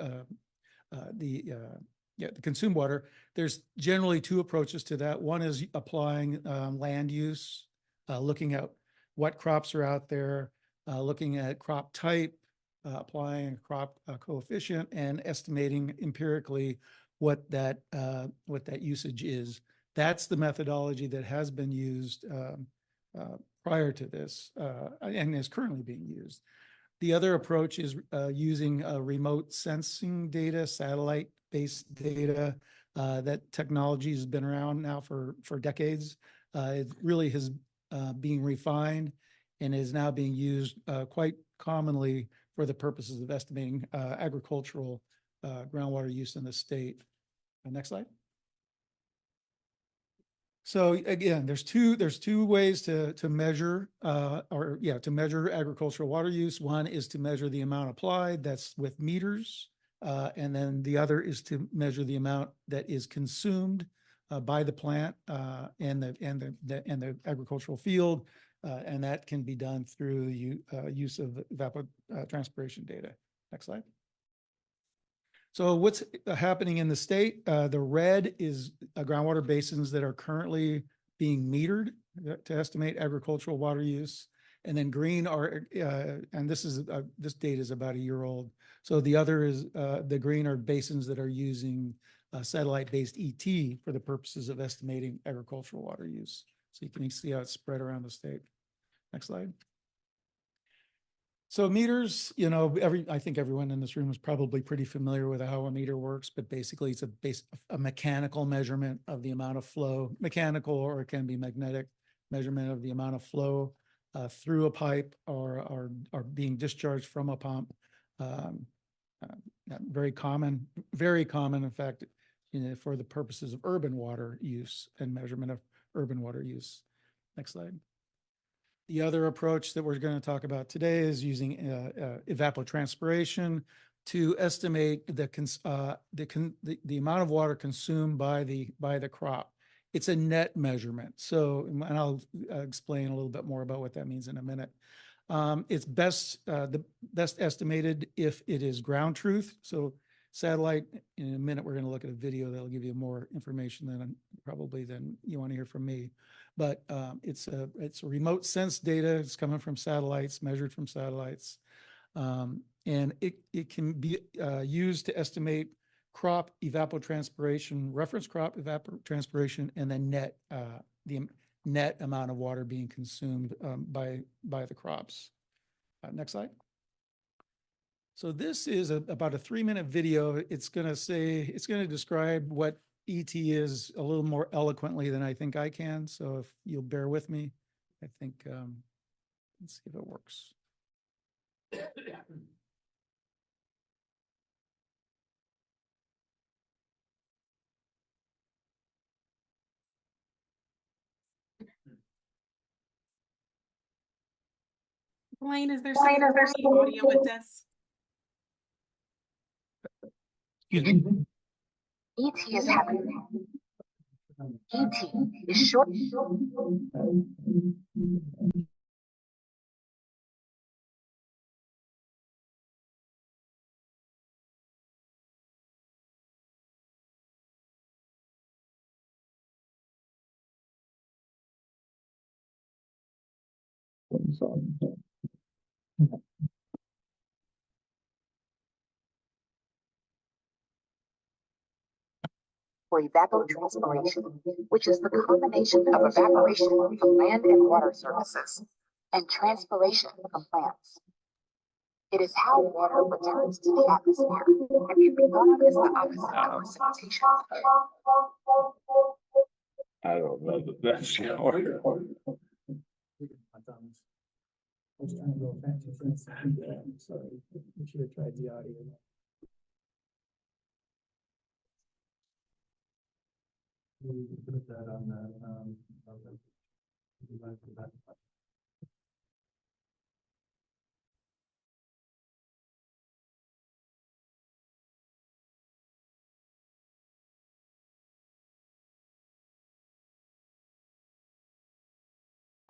consumed water, there's generally two approaches to that. One is applying land use, looking at what crops are out there, looking at crop type, applying a crop coefficient, and estimating empirically what that usage is. That's the methodology that has been used prior to this and is currently being used. The other approach is using remote sensing data, satellite-based data. That technology has been around now for decades. It really has being refined and is now being used quite commonly for the purposes of estimating agricultural groundwater use in the state. Next slide. So again, there's two ways to measure to measure agricultural water use. One is to measure the amount applied, that's with meters, and then the other is to measure the amount that is consumed by the plant and the agricultural field, and that can be done through use of evapotranspiration data. Next slide. So what's happening in the state? The red is groundwater basins that are currently being metered to estimate agricultural water use. And then green are, and this data is about a year old. So the other is, the green are basins that are using satellite-based ET for the purposes of estimating agricultural water use. So you can see how it's spread around the state. Next slide. So meters, I think everyone in this room is probably pretty familiar with how a meter works, but basically it's a mechanical measurement of the amount of flow, mechanical, or it can be magnetic measurement of the amount of flow through a pipe or being discharged from a pump. Very common, in fact, for the purposes of urban water use and measurement of urban water use. Next slide. The other approach that we're going to talk about today is using evapotranspiration to estimate the amount of water consumed by the crop. It's a net measurement. So, and I'll explain a little bit more about what that means in a minute. It's best estimated if it is ground truth. So satellite, in a minute, we're going to look at a video that'll give you more information than you want to hear from me. But it's a remote sense data. It's coming from satellites, measured from satellites. And it can be used to estimate crop evapotranspiration, reference crop evapotranspiration, and then the net amount of water being consumed by the crops. Next slide. So this is about a 3-minute video. It's going to describe what ET is a little more eloquently than I think I can. So if you'll bear with me, I think, let's see if it works. Blaine, is there some audio with this? ET is happening. ET is short. For evapotranspiration, which is the combination of evaporation from land and water surfaces and transpiration from plants. It is how water returns to the atmosphere and can be thought of as the opposite of precipitation. I don't know that that's the order. I was trying to go fancy for a second. Sorry, we should have tried the audio. We put that on the,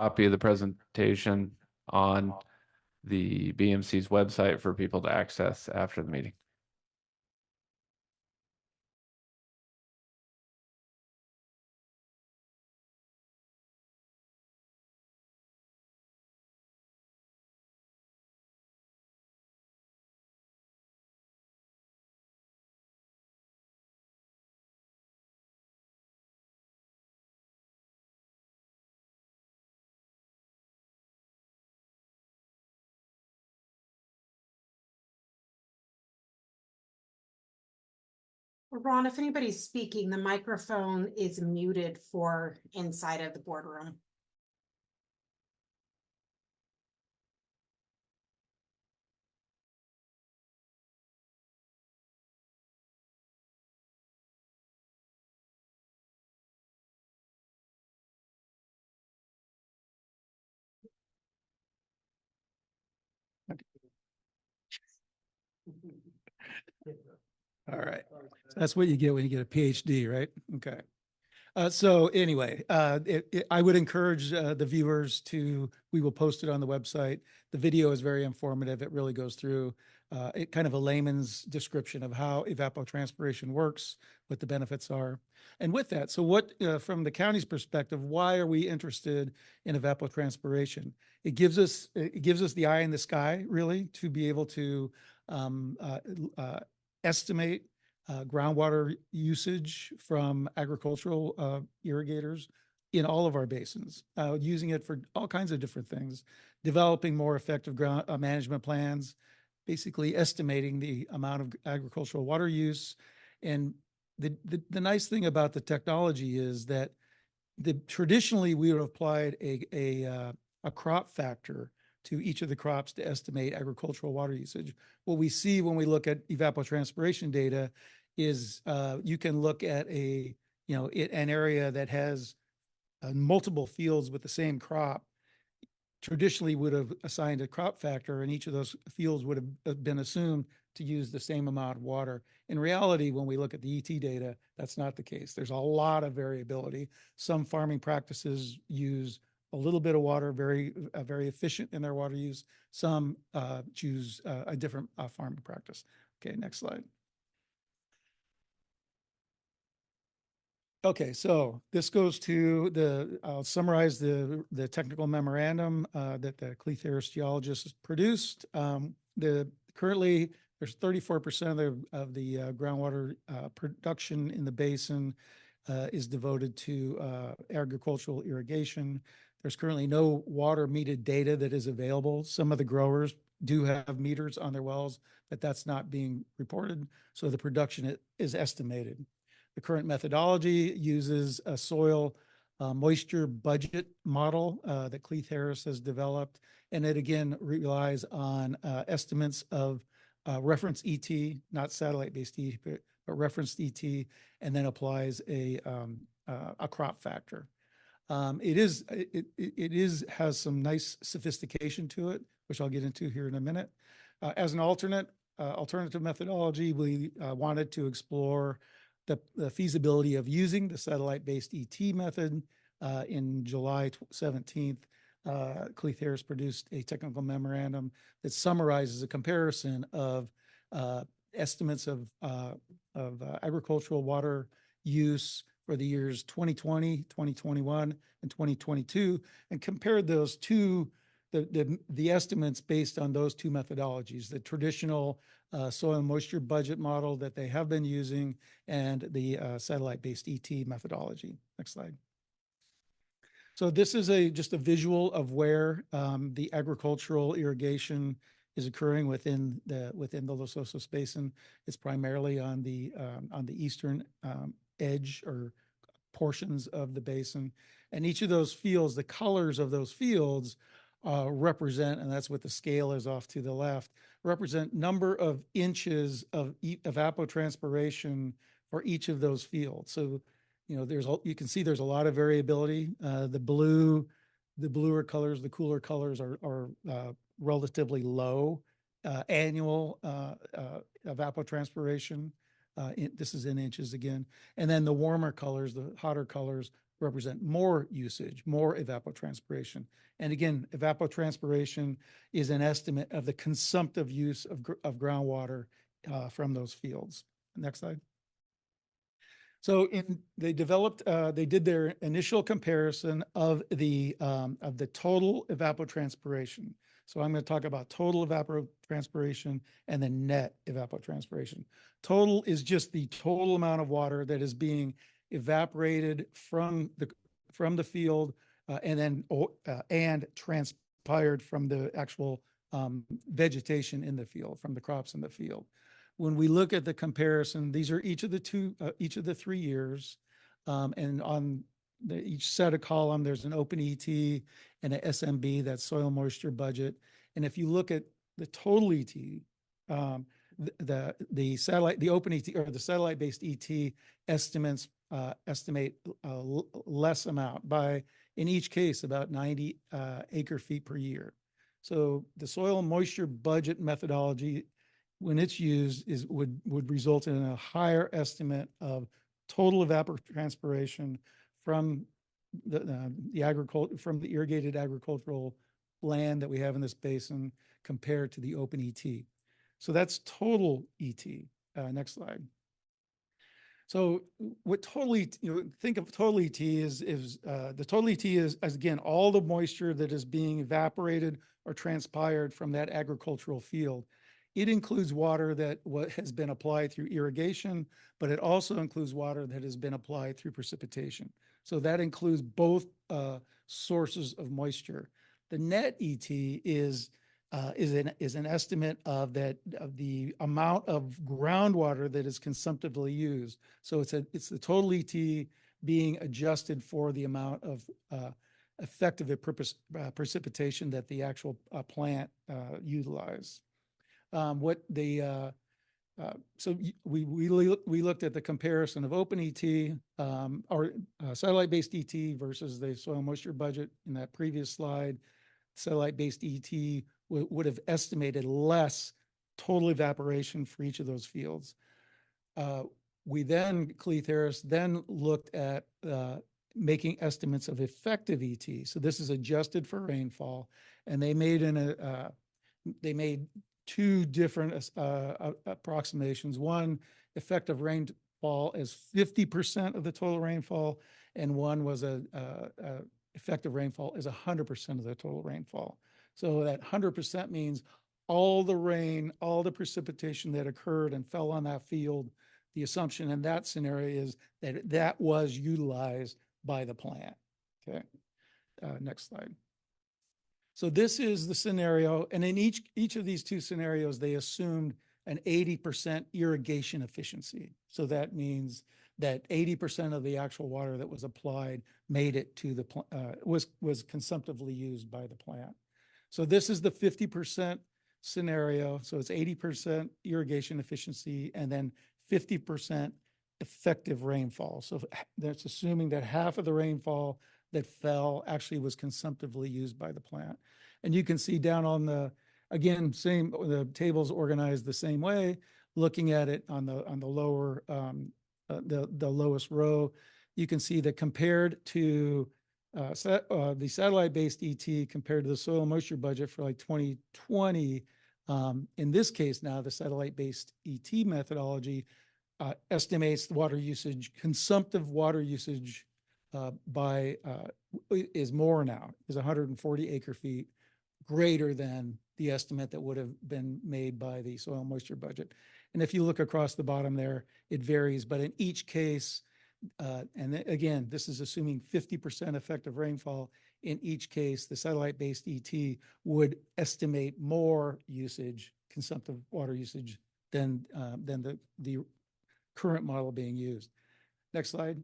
Copy of the presentation on the BMC's website for people to access after the meeting. Ron, if anybody's speaking, the microphone is muted for inside of the boardroom. All right. So that's what you get when you get a PhD, right? Okay. So anyway, I would encourage the viewers we will post it on the website. The video is very informative. It really goes through it kind of a layman's description of how evapotranspiration works, what the benefits are. And with that, so what, from the county's perspective, why are we interested in evapotranspiration? It gives us the eye in the sky, really, to be able to estimate groundwater usage from agricultural irrigators in all of our basins, using it for all kinds of different things, developing more effective ground management plans, basically estimating the amount of agricultural water use. And the nice thing about the technology is that traditionally we would have applied a crop factor to each of the crops to estimate agricultural water usage. What we see when we look at evapotranspiration data is you can look at an area that has multiple fields with the same crop. Traditionally would have assigned a crop factor, and each of those fields would have been assumed to use the same amount of water. In reality, when we look at the ET data, that's not the case. There's a lot of variability. Some farming practices use a little bit of water, very efficient in their water use. Some choose a different farming practice. Okay, next slide. Okay, so this goes to I'll summarize the technical memorandum that the Cleith Harris geologists produced. Currently, there's 34% of the groundwater production in the basin is devoted to agricultural irrigation. There's currently no water metered data that is available. Some of the growers do have meters on their wells, but that's not being reported. So the production is estimated. The current methodology uses a soil moisture budget model that Cleith Harris has developed. And it again relies on estimates of reference ET, not satellite-based ET, but referenced ET, and then applies a crop factor. It has some nice sophistication to it, which I'll get into here in a minute. As an alternative methodology, we wanted to explore the feasibility of using the satellite-based ET method. In July 17th, Cleith Harris produced a technical memorandum that summarizes a comparison of estimates of agricultural water use for the years 2020, 2021, and 2022, and compared those two, the estimates based on those two methodologies, the traditional soil moisture budget model that they have been using and the satellite-based ET methodology. Next slide. So this is just a visual of where the agricultural irrigation is occurring within the Los Osos Basin. It's primarily on the eastern edge or portions of the basin. And each of those fields, the colors of those fields represent, and that's what the scale is off to the left, represent number of inches of evapotranspiration for each of those fields. So, you know, you can see there's a lot of variability. The bluer colors, the cooler colors are relatively low annual evapotranspiration. This is in inches again. And then the warmer colors, the hotter colors, represent more usage, more evapotranspiration. And again, evapotranspiration is an estimate of the consumptive use of groundwater from those fields. Next slide. So they did their initial comparison of the total evapotranspiration. So I'm going to talk about total evapotranspiration and the net evapotranspiration. Total is just the total amount of water that is being evaporated from the field and transpired from the actual vegetation in the field, from the crops in the field. When we look at the comparison, these are each of the 3 years, and on each set of column, there's an open ET and an SMB, that's soil moisture budget. And if you look at the total ET, the open ET or the satellite-based ET estimate less amount by, in each case, about 90 acre feet per year. So the soil moisture budget methodology, when it's used, would result in a higher estimate of total evapotranspiration from from the irrigated agricultural land that we have in this basin compared to the open ET. So that's total ET. Next slide. So what totally, think of total ET is the total ET is again, all the moisture that is being evaporated or transpired from that agricultural field. It includes water that has been applied through irrigation, but it also includes water that has been applied through precipitation. So that includes both sources of moisture. The net ET is an estimate of the amount of groundwater that is consumptively used. So it's the total ET being adjusted for the amount of effective precipitation that the actual plant utilize. So we looked at the comparison of open ET or satellite-based ET versus the soil moisture budget in that previous slide. Satellite-based ET would have estimated less total evaporation for each of those fields. Cleith Harris then looked at making estimates of effective ET. So this is adjusted for rainfall, and they made two different approximations. One, effective rainfall as 50% of the total rainfall, and one was effective rainfall is 100% of the total rainfall. So that 100% means all the rain, all the precipitation that occurred and fell on that field. The assumption in that scenario is that that was utilized by the plant. Okay, next slide. So this is the scenario, and in each of these two scenarios, they assumed an 80% irrigation efficiency. So that means that 80% of the actual water that was applied made it to the was consumptively used by the plant. So this is the 50% scenario. So it's 80% irrigation efficiency and then 50% effective rainfall. So that's assuming that half of the rainfall that fell actually was consumptively used by the plant. And you can see down on the tables organized the same way, looking at it on the lower, the lowest row, you can see that compared to the satellite-based ET compared to the soil moisture budget for like 2020, in this case now the satellite-based ET methodology estimates the water usage, consumptive water usage is more now, is 140 acre feet, greater than the estimate that would have been made by the soil moisture budget. And if you look across the bottom there, it varies, but in each case, again, this is assuming 50% effective rainfall. In each case, the satellite-based ET would estimate more usage, consumptive water usage, than the current model being used. Next slide.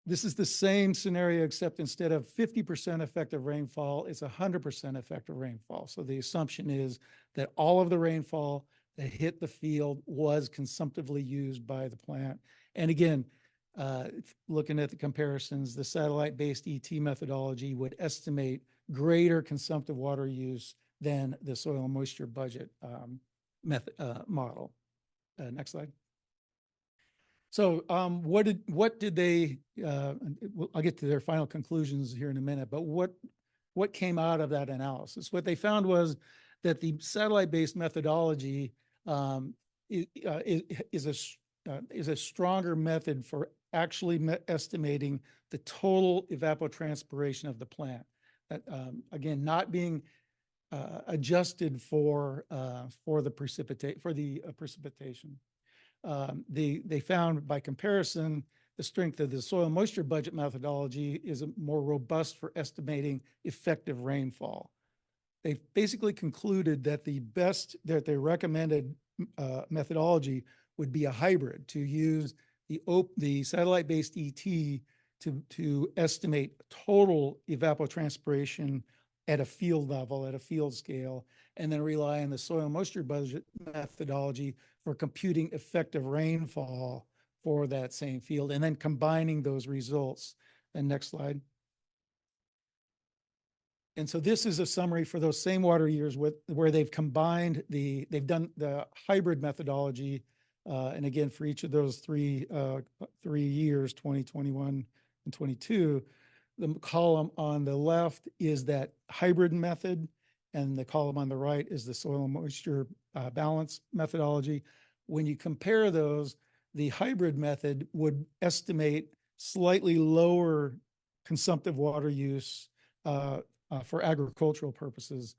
This is the same scenario, except instead of 50% effective rainfall, it's 100% effective rainfall. So the assumption is that all of the rainfall that hit the field was consumptively used by the plant. And again, looking at the comparisons, the satellite-based ET methodology would estimate greater consumptive water use than the soil moisture budget model. Next slide. So what did they, I'll get to their final conclusions here in a minute, but what came out of that analysis? What they found was that the satellite-based methodology is a stronger method for actually estimating the total evapotranspiration of the plant. That, again, not being adjusted for the precipitation. They found by comparison, the strength of the soil moisture budget methodology is more robust for estimating effective rainfall. They basically concluded that the recommended methodology would be a hybrid, to use the satellite-based ET to estimate total evapotranspiration at a field level, at a field scale, and then rely on the soil moisture budget methodology for computing effective rainfall for that same field, and then combining those results. And next slide. And so this is a summary for those same water years where they've combined they've done the hybrid methodology. And again, for each of those three years, 2021 and 22, the column on the left is that hybrid method, and the column on the right is the soil moisture balance methodology. When you compare those, the hybrid method would estimate slightly lower consumptive water use for agricultural purposes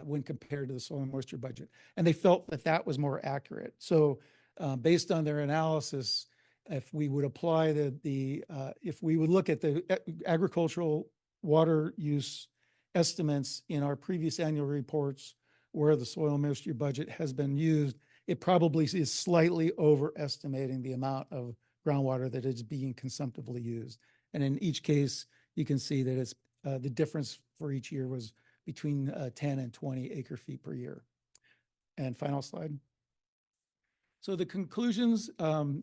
when compared to the soil moisture budget. And they felt that that was more accurate. So based on their analysis, if we would apply if we would look at the agricultural water use estimates in our previous annual reports where the soil moisture budget has been used, it probably is slightly overestimating the amount of groundwater that is being consumptively used. And in each case, you can see that it's the difference for each year was between 10 and 20 acre feet per year. And final slide. So the conclusions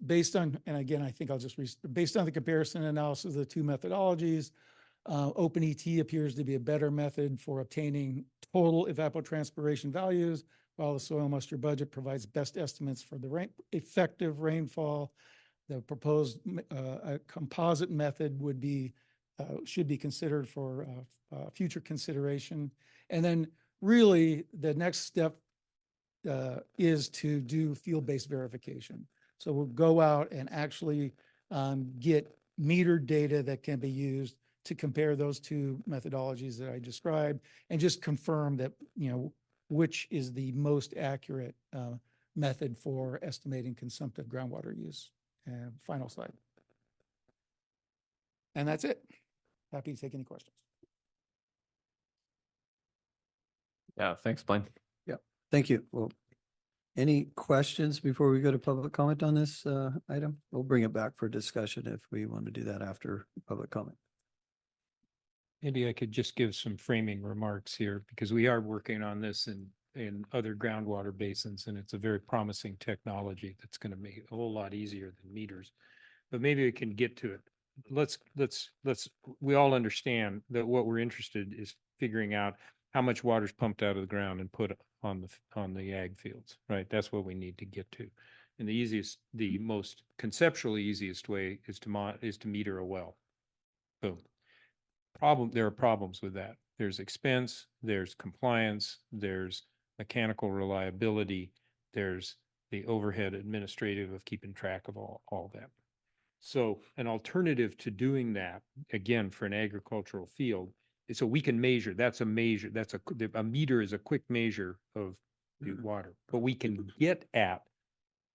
based on, and again, I think I'll just, based on the comparison analysis of the two methodologies, OpenET appears to be a better method for obtaining total evapotranspiration values, while the soil moisture budget provides best estimates for the effective rainfall. The proposed composite method would be, should be considered for future consideration. And then really the next step is to do field-based verification. So we'll go out and actually get metered data that can be used to compare those two methodologies that I described, and just confirm that, you know, which is the most accurate method for estimating consumptive groundwater use. And final slide. And that's it. Happy to take any questions. Yeah, thanks, Blaine. Yeah, thank you. Well, any questions before we go to public comment on this item? We'll bring it back for discussion if we want to do that after public comment. Maybe I could just give some framing remarks here, because we are working on this in other groundwater basins, and it's a very promising technology that's going to make it a whole lot easier than meters. But maybe we can get to it. We all understand that what we're interested is figuring out how much water is pumped out of the ground and put on the ag fields, right? That's what we need to get to. And the most conceptually easiest way is to meter a well. So there are problems with that. There's expense, there's compliance, there's mechanical reliability, there's the overhead administrative of keeping track of all that. So an alternative to doing that, again, for an agricultural field, is so we can measure. That's a measure. A meter is a quick measure of the water, but we can get at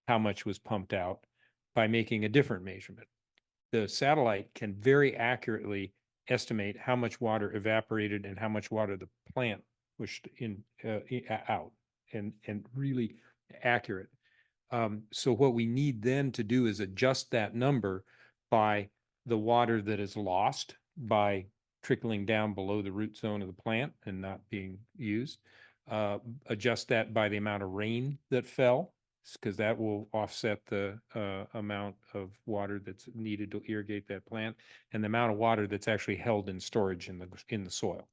how much was pumped out by making a different measurement. the satellite can very accurately estimate how much water evaporated and how much water the plant pushed out, and really accurate. So what we need then to do is adjust that number by the water that is lost by trickling down below the root zone of the plant and not being used. Adjust that by the amount of rain that fell, because that will offset the amount of water that's needed to irrigate that plant, and the amount of water that's actually held in storage in the soil.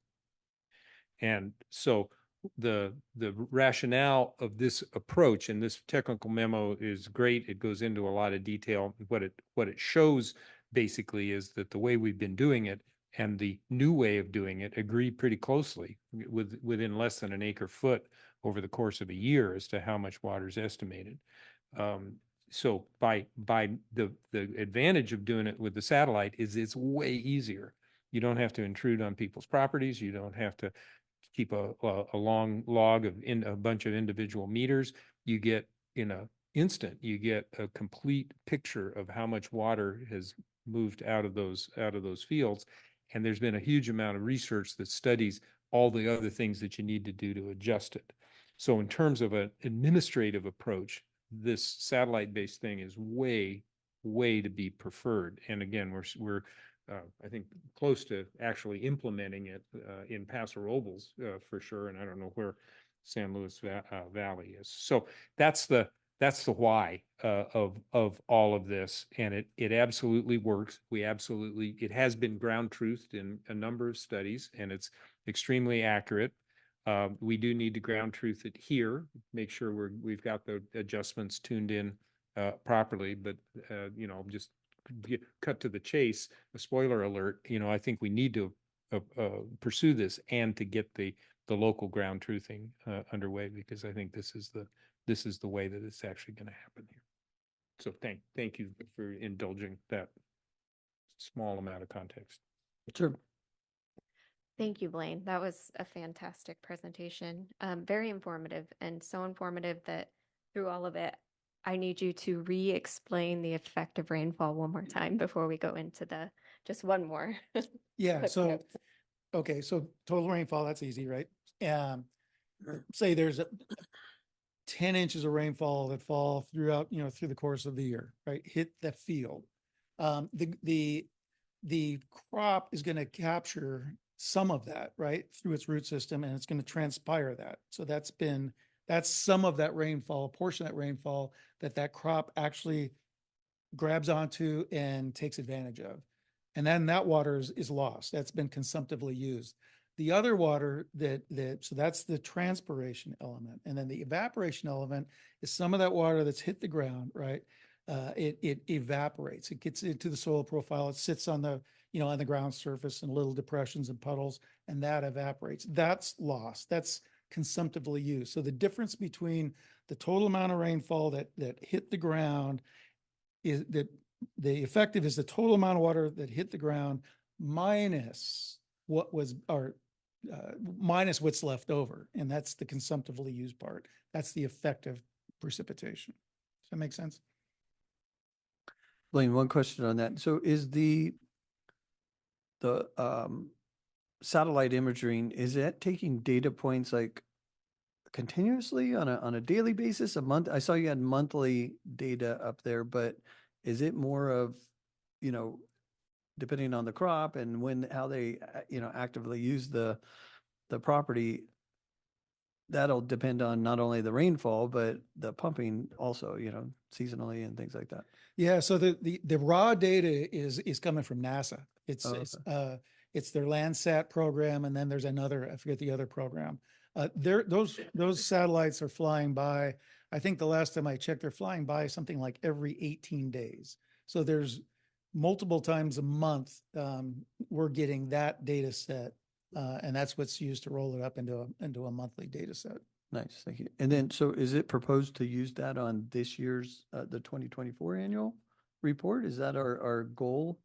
And so the rationale of this approach, and this technical memo is great. It goes into a lot of detail. What it shows basically is that the way we've been doing it and the new way of doing it agree pretty closely within less than an acre foot over the course of a year as to how much water is estimated. So by the advantage of doing it with the satellite is it's way easier. You don't have to intrude on people's properties. You don't have to keep a long log of a bunch of individual meters. You get in an instant, you get a complete picture of how much water has moved out of those fields. And there's been a huge amount of research that studies all the other things that you need to do to adjust it. So in terms of an administrative approach, this satellite-based thing is way to be preferred. And again, we're I think close to actually implementing it in Paso Robles for sure. And I don't know where San Luis Valley is. So that's the why of all of this, and it absolutely works. It has been ground truthed in a number of studies, and it's extremely accurate. We do need to ground truth it here, make sure we've got the adjustments tuned in properly. But just cut to the chase, a spoiler alert. I think we need to pursue this and to get the local ground truthing underway, because I think this is the way that it's actually going to happen here. So thank you for indulging that small amount of context. Sure. Thank you, Blaine. That was a fantastic presentation. Very informative, and so informative that through all of it, I need you to re-explain the effect of rainfall one more time before we go into just one more. Yeah, quick so, notes. okay, so total rainfall, that's easy, right? Say there's 10 inches of rainfall that fall throughout, through the course of the year, right? Hit the field. The crop is going to capture some of that, right, through its root system, and it's going to transpire that. So that's some of that rainfall, a portion of that rainfall that crop actually grabs onto and takes advantage of. And then that water is lost. That's been consumptively used. The other water so that's the transpiration element. And then the evaporation element is some of that water that's hit the ground, right? It evaporates. It gets into the soil profile. It sits on the ground surface in little depressions and puddles, and that evaporates. That's lost. That's consumptively used. So the difference between the total amount of rainfall that hit the ground is that the effective is the total amount of water that hit the ground minus minus what's left over. And that's the consumptively used part. That's the effective precipitation. Does that make sense? Blaine, one question on that. So is the satellite imaging, is that taking data points like continuously on a daily basis, a month? I saw you had monthly data up there, but is it more of, depending on the crop and how they, actively use the property, that'll depend on not only the rainfall, but the pumping also, seasonally and things like that. Yeah. So the raw data is coming from NASA. It's their Landsat program. And then there's another, I forget the other program. Those satellites are flying by. I think the last time I checked, they're flying by something like every 18 days. So there's multiple times a month, we're getting that data set. And that's what's used to roll it up into a monthly data set. Nice, thank you. And then, so is it proposed to use that on this year's, the 2024 annual report? Is that our goal,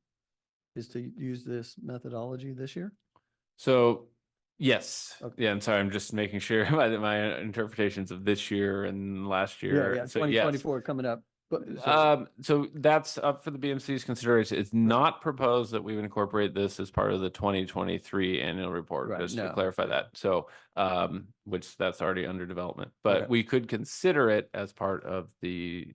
is to use this methodology this year? So yes. Okay. Yeah, I'm sorry. I'm just making sure my interpretations of this year and last year. Yeah, So 2024 coming up. But So that's up for the BMC's consideration. It's not proposed that we would incorporate this as part of the 2023 annual report, Right, just to no. clarify that. So, which that's already under development, but Okay. we could consider it as part of the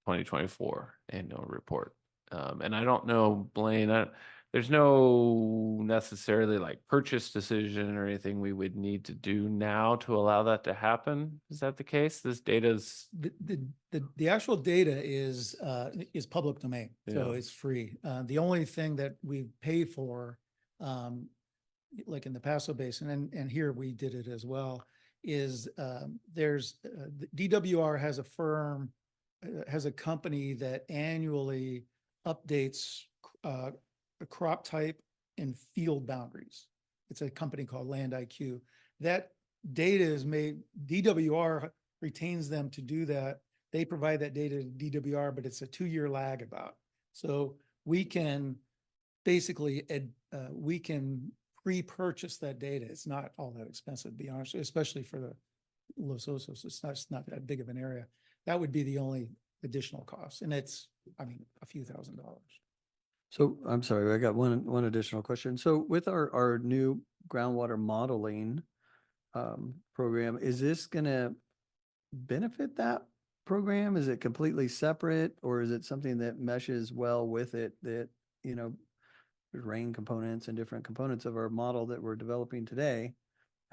2024 annual report. And I don't know, Blaine, there's no necessarily like purchase decision or anything we would need to do now to allow that to happen. Is that the case? This data's The actual data is public domain, so Yeah. it's free. The only thing that we pay for, like in the Paso Basin, and here we did it as well, is there's the DWR has a firm, has a company that annually updates a crop type and field boundaries. It's a company called Land IQ. That data is made, DWR retains them to do that. They provide that data to DWR, but it's a 2-year lag about. So we can basically, we can pre-purchase that data. It's not all that expensive, to be honest, especially for the Los Osos. It's not that big of an area. That would be the only additional cost. And it's, I mean, a few $1,000s. So I'm sorry, I got one additional question. So with our new groundwater modeling program, is this gonna benefit that program? Is it completely separate, or is it something that meshes well with it, that, you know, there's rain components and different components of our model that we're developing today?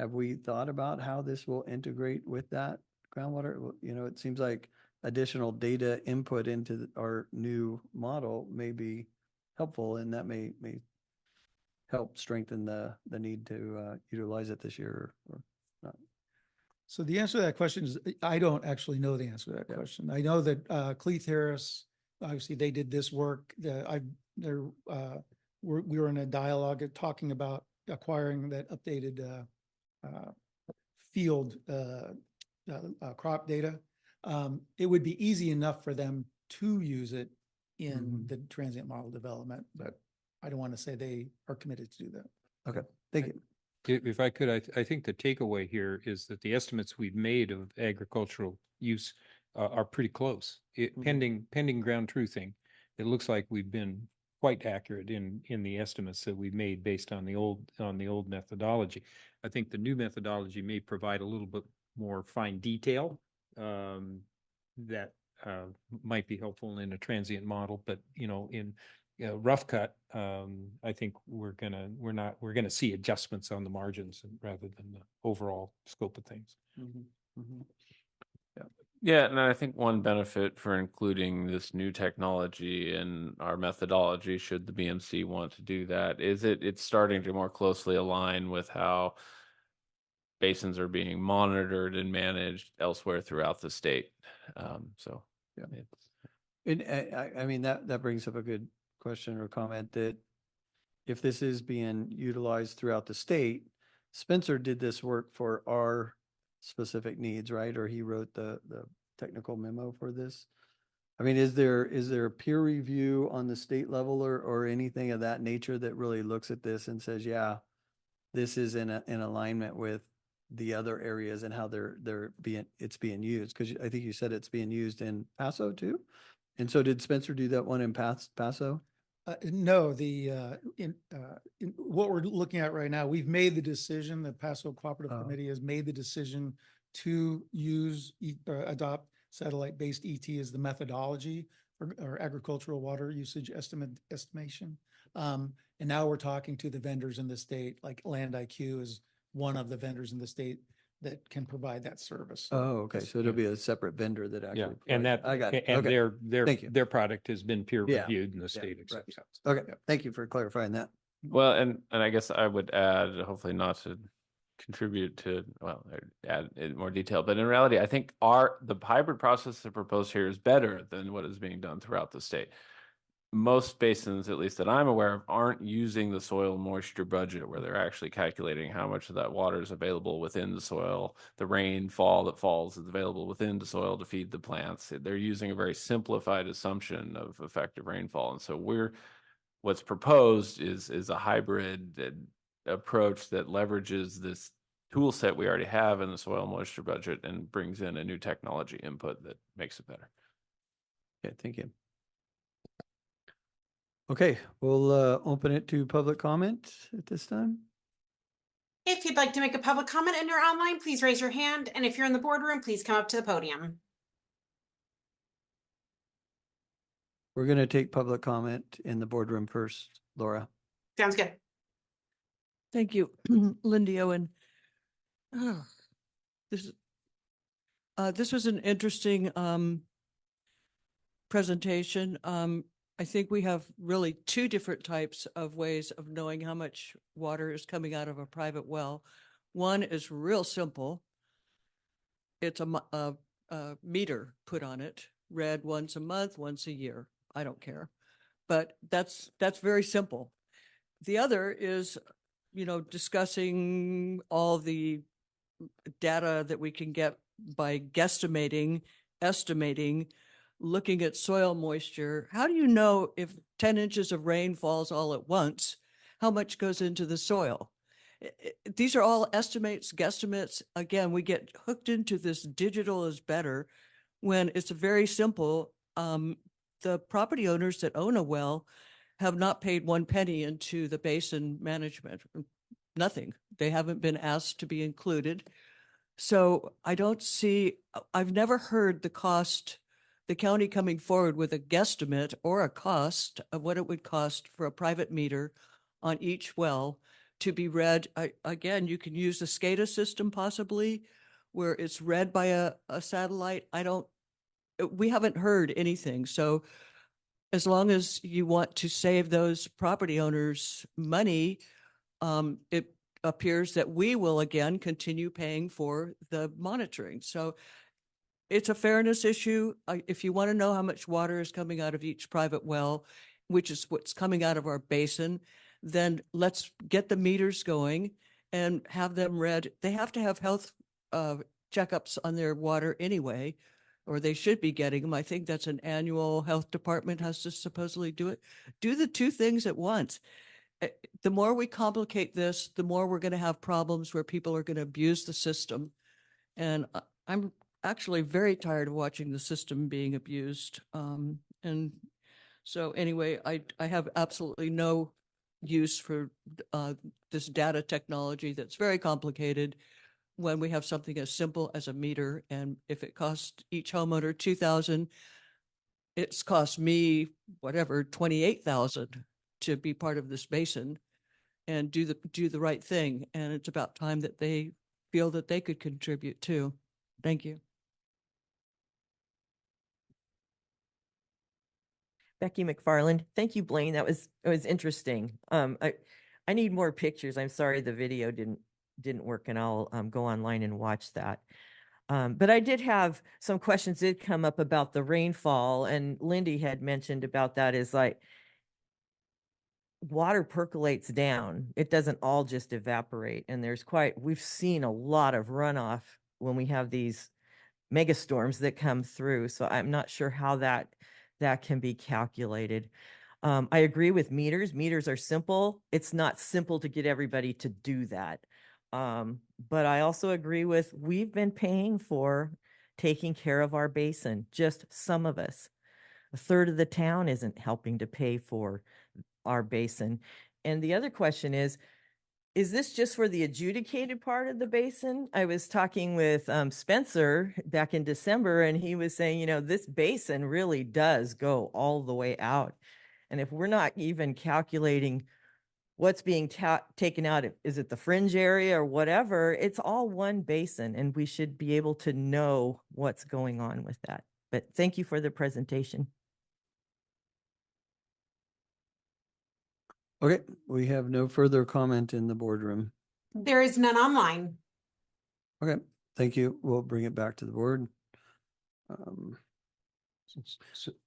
Have we thought about how this will integrate with that groundwater? Well, you know, it seems like additional data input into our new model may be helpful, and that may help strengthen the need to utilize it this year or not. So the answer to that question is, I don't actually know the answer to that question. I know that Cleeth Harris, obviously they did this work. We were in a dialogue talking about acquiring that updated field crop data. It would be easy enough for them to use it in the transient model development, but I don't want to say they are committed to do that. Okay, thank you. If I could, I think the takeaway here is that the estimates we've made of agricultural use are pretty close. Pending ground truthing, it looks like we've been quite accurate in the estimates that we've made based on the old methodology. I think the new methodology may provide a little bit more fine detail that might be helpful in a transient model, but you know, in rough cut, I think we're gonna see adjustments on the margins rather than the overall scope of things. Yeah, and I think one benefit for including this new technology in our methodology, should the BMC want to do that, is it's starting to more closely align with how basins are being monitored and managed elsewhere throughout the state. So yeah, and I mean that brings up a good question or comment, that if this is being utilized throughout the state, Spencer did this work for our specific needs, right? Or he wrote the technical memo for this. I mean, is there a peer review on the state level or anything of that nature that really looks at this and says, yeah, this is in alignment with the other areas and how it's being used? Because I think you said it's being used in Paso too. And so did Spencer do that one in Paso? No, what we're looking at right now, we've made the decision, the Paso Cooperative Committee has made the decision to adopt satellite-based ET as the methodology for our agricultural water usage estimation. And now we're talking to the vendors in the state, like Land IQ is one of the vendors in the state that can provide that service. Oh, okay. So it'll be a separate vendor that actually. Yeah, and that I got it. and Okay. Thank you. their product has been peer Yeah. reviewed in the Yeah, state. right. accepts. Okay. Yeah. Thank you for clarifying that. well, and I guess I would add, hopefully not to contribute to, well, add in more detail, but in reality, I think the hybrid process that proposed here is better than what is being done throughout the state. Most basins, at least that I'm aware of, aren't using the soil moisture budget, where they're actually calculating how much of that water is available within the soil. The rainfall that falls is available within the soil to feed the plants. They're using a very simplified assumption of effective rainfall. And so what's proposed is a hybrid approach that leverages this tool set we already have in the soil moisture budget and brings in a new technology input that makes it better. Okay, thank you. Okay, we'll open it to public comment at this time. If you'd like to make a public comment and you're online, please raise your hand. And if you're in the boardroom, please come up to the podium. We're going to take public comment in the boardroom first, Laura. Sounds good. Thank you, Lindy Owen. Oh, this was an interesting presentation. I think we have really two different types of ways of knowing how much water is coming out of a private well. One is real simple. It's a meter put on it, read once a month, once a year. I don't care, but that's very simple. The other is, discussing all the data that we can get by guesstimating, estimating, looking at soil moisture. How do you know if 10 inches of rain falls all at once, how much goes into the soil? These are all estimates, guesstimates. Again, we get hooked into this digital is better when it's very simple. The property owners that own a well have not paid 1 penny into the basin management. Nothing. They haven't been asked to be included. So I've never heard the county coming forward with a guesstimate or a cost of what it would cost for a private meter on each well to be read. Again, you can use the SCADA system possibly, where it's read by a satellite. We haven't heard anything. So as long as you want to save those property owners money, it appears that we will again continue paying for the monitoring. So it's a fairness issue. If you want to know how much water is coming out of each private well, which is what's coming out of our basin, then let's get the meters going and have them read. They have to have health checkups on their water anyway, or they should be getting them. I think that's an annual health department has to supposedly do it. Do the two things at once. The more we complicate this, the more we're going to have problems where people are going to abuse the system. And I'm actually very tired of watching the system being abused. And so anyway, I have absolutely no use for this data technology that's very complicated when we have something as simple as a meter. And if it costs each homeowner $2,000, it's cost me whatever, $28,000 to be part of this basin and do the right thing. And it's about time that they feel that they could contribute too. Thank you. Becky McFarland. Thank you, Blaine. It was interesting. I need more pictures. I'm sorry the video didn't work, and I'll go online and watch that. But I did have some questions did come up about the rainfall, and Lindy had mentioned about that is like water percolates down. It doesn't all just evaporate. And we've seen a lot of runoff when we have these mega storms that come through. So I'm not sure how that can be calculated. I agree with meters. Meters are simple. It's not simple to get everybody to do that. But I also agree with we've been paying for taking care of our basin, just some of us. A third of the town isn't helping to pay for our basin. And the other question is this just for the adjudicated part of the basin? I was talking with Spencer back in December, and he was saying, this basin really does go all the way out. And if we're not even calculating what's being taken out, is it the fringe area or whatever, it's all one basin, and we should be able to know what's going on with that. But thank you for the presentation. Okay, we have no further comment in the boardroom. There is none online. Okay, thank you. We'll bring it back to the board.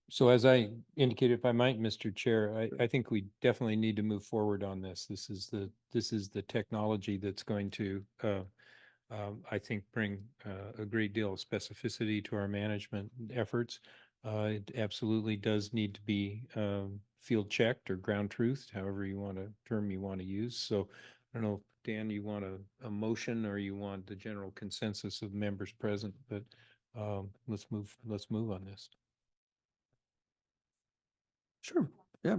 So as I indicated, if I might, Mr. Chair, I think we definitely need to move forward on this. This is the technology that's going to, I think, bring a great deal of specificity to our management efforts. It absolutely does need to be field checked or ground truthed, however you want to use. So I don't know, Dan, you want a motion or you want the general consensus of members present, but let's move on this. Sure. Yeah.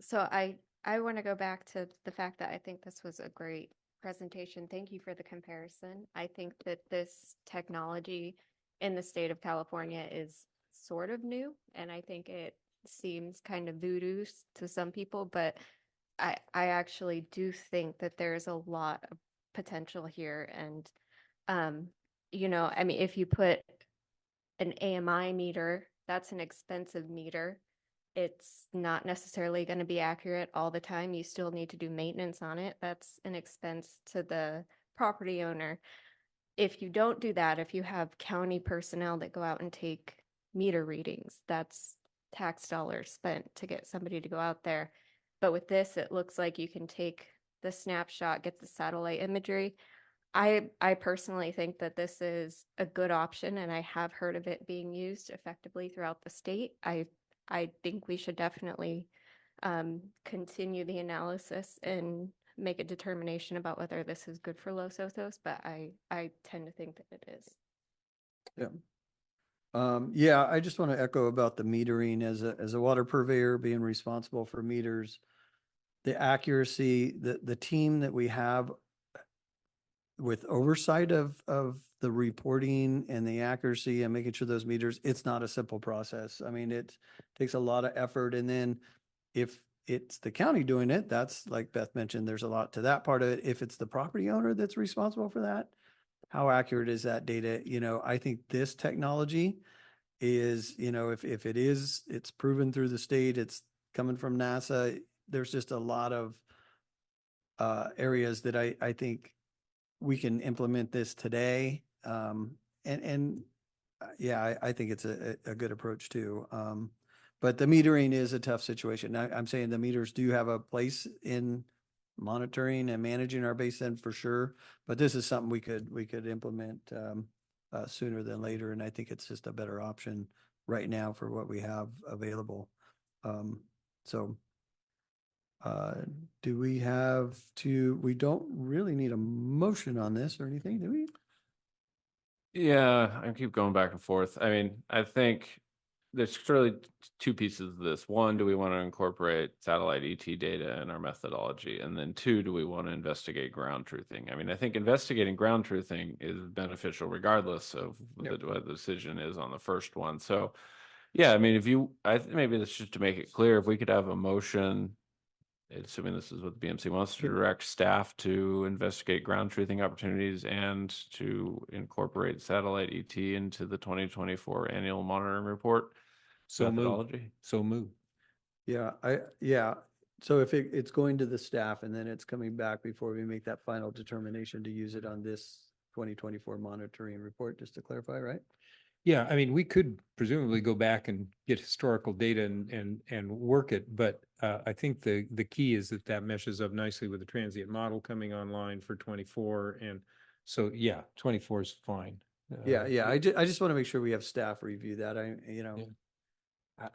So I want to go back to the fact that I think this was a great presentation. Thank you for the comparison. I think that this technology in the state of California is sort of new, and I think it seems kind of voodoo to some people, but I actually do think that there's a lot of potential here. And you know, I mean, if you put an AMI meter, that's an expensive meter. It's not necessarily going to be accurate all the time. You still need to do maintenance on it. That's an expense to the property owner. If you don't do that, if you have county personnel that go out and take meter readings, that's tax dollars spent to get somebody to go out there. But with this, it looks like you can take the snapshot, get the satellite imagery. I personally think that this is a good option, and I have heard of it being used effectively throughout the state. I think we should definitely continue the analysis and make a determination about whether this is good for Los Osos, but I tend to think that it is. Yeah. Yeah, I just want to echo about the metering as a water purveyor being responsible for meters, the accuracy, the team that we have with oversight of the reporting and the accuracy and making sure those meters, it's not a simple process. I mean, it takes a lot of effort. And then if it's the county doing it, that's like Beth mentioned, there's a lot to that part of it. If it's the property owner that's responsible for that, how accurate is that data? You know, I think this technology is, you know, if it is, it's proven through the state, it's coming from NASA. There's just a lot of areas that I think we can implement this today. Yeah, I think it's a good approach too. But the metering is a tough situation. I'm saying the meters do have a place in monitoring and managing our basin for sure, but this is something we could implement sooner than later, and I think it's just a better option right now for what we have available. Do we have to? We don't really need a motion on this or anything, do we? Yeah, I keep going back and forth. I mean, I think there's really two pieces of this. One, do we want to incorporate satellite ET data in our methodology? And then two, do we want to investigate ground truthing? I mean, I think investigating ground truthing is beneficial regardless of what the decision is on the first one. So, yeah, I mean, maybe that's just to make it clear, if we could have a motion, assuming this is what the BMC wants to direct staff to investigate ground truthing opportunities and to incorporate satellite ET into the 2024 annual monitoring report methodology. So move. Yeah. So if it's going to the staff and then it's coming back before we make that final determination to use it on this 2024 monitoring report, just to clarify, right? Yeah, I mean, we could presumably go back and get historical data and work it, but I think the key is that meshes up nicely with the transient model coming online for 24, and so yeah, 24 is fine. Yeah. I just want to make sure we have staff review that.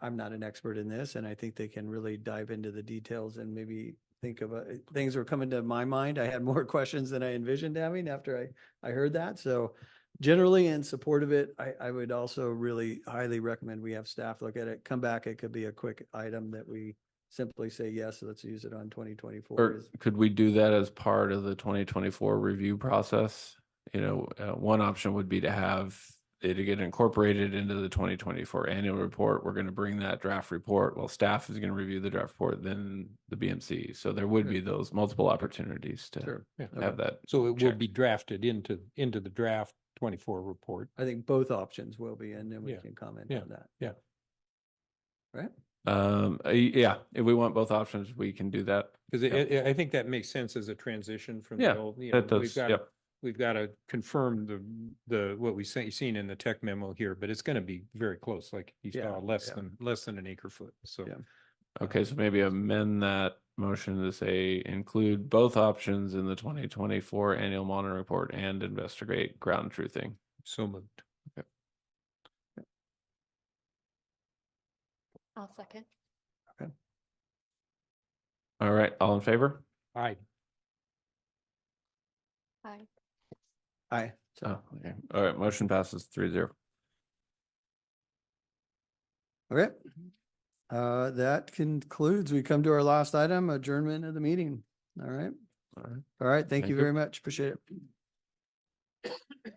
I'm not an expert in this, and I think they can really dive into the details and maybe think of things were coming to my mind. I had more questions than I envisioned having after I heard that. So generally in support of it, I would also really highly recommend we have staff look at it, come back. It could be a quick item that we simply say, yes, let's use it on 2024. Or could we do that as part of the 2024 review process? You know, one option would be to have it get incorporated into the 2024 annual report. We're going to bring that draft report. Well, staff is going to review the draft report, then the BMC. So there would be those multiple opportunities to have that. So it will be drafted into the draft 24 report. I think both options will be, and then we can comment on that. Yeah. Right. Yeah, if we want both options, we can do that. Because I think that makes sense as a transition from the old. That does. We've got to confirm the what we seen in the tech memo here, but it's going to be very close. Like you saw, less than an acre foot. So okay, so maybe amend that motion to say include both options in the 2024 annual monitoring report and investigate ground truthing. So moved. Okay. I'll second. Okay. All right, all in favor? Aye. Aye. Aye. Oh, okay. All right, motion passes 3-0. Okay. That concludes, we come to our last item, adjournment of the meeting. All right. All right. All right. Thank Thank you you. very much. Appreciate it.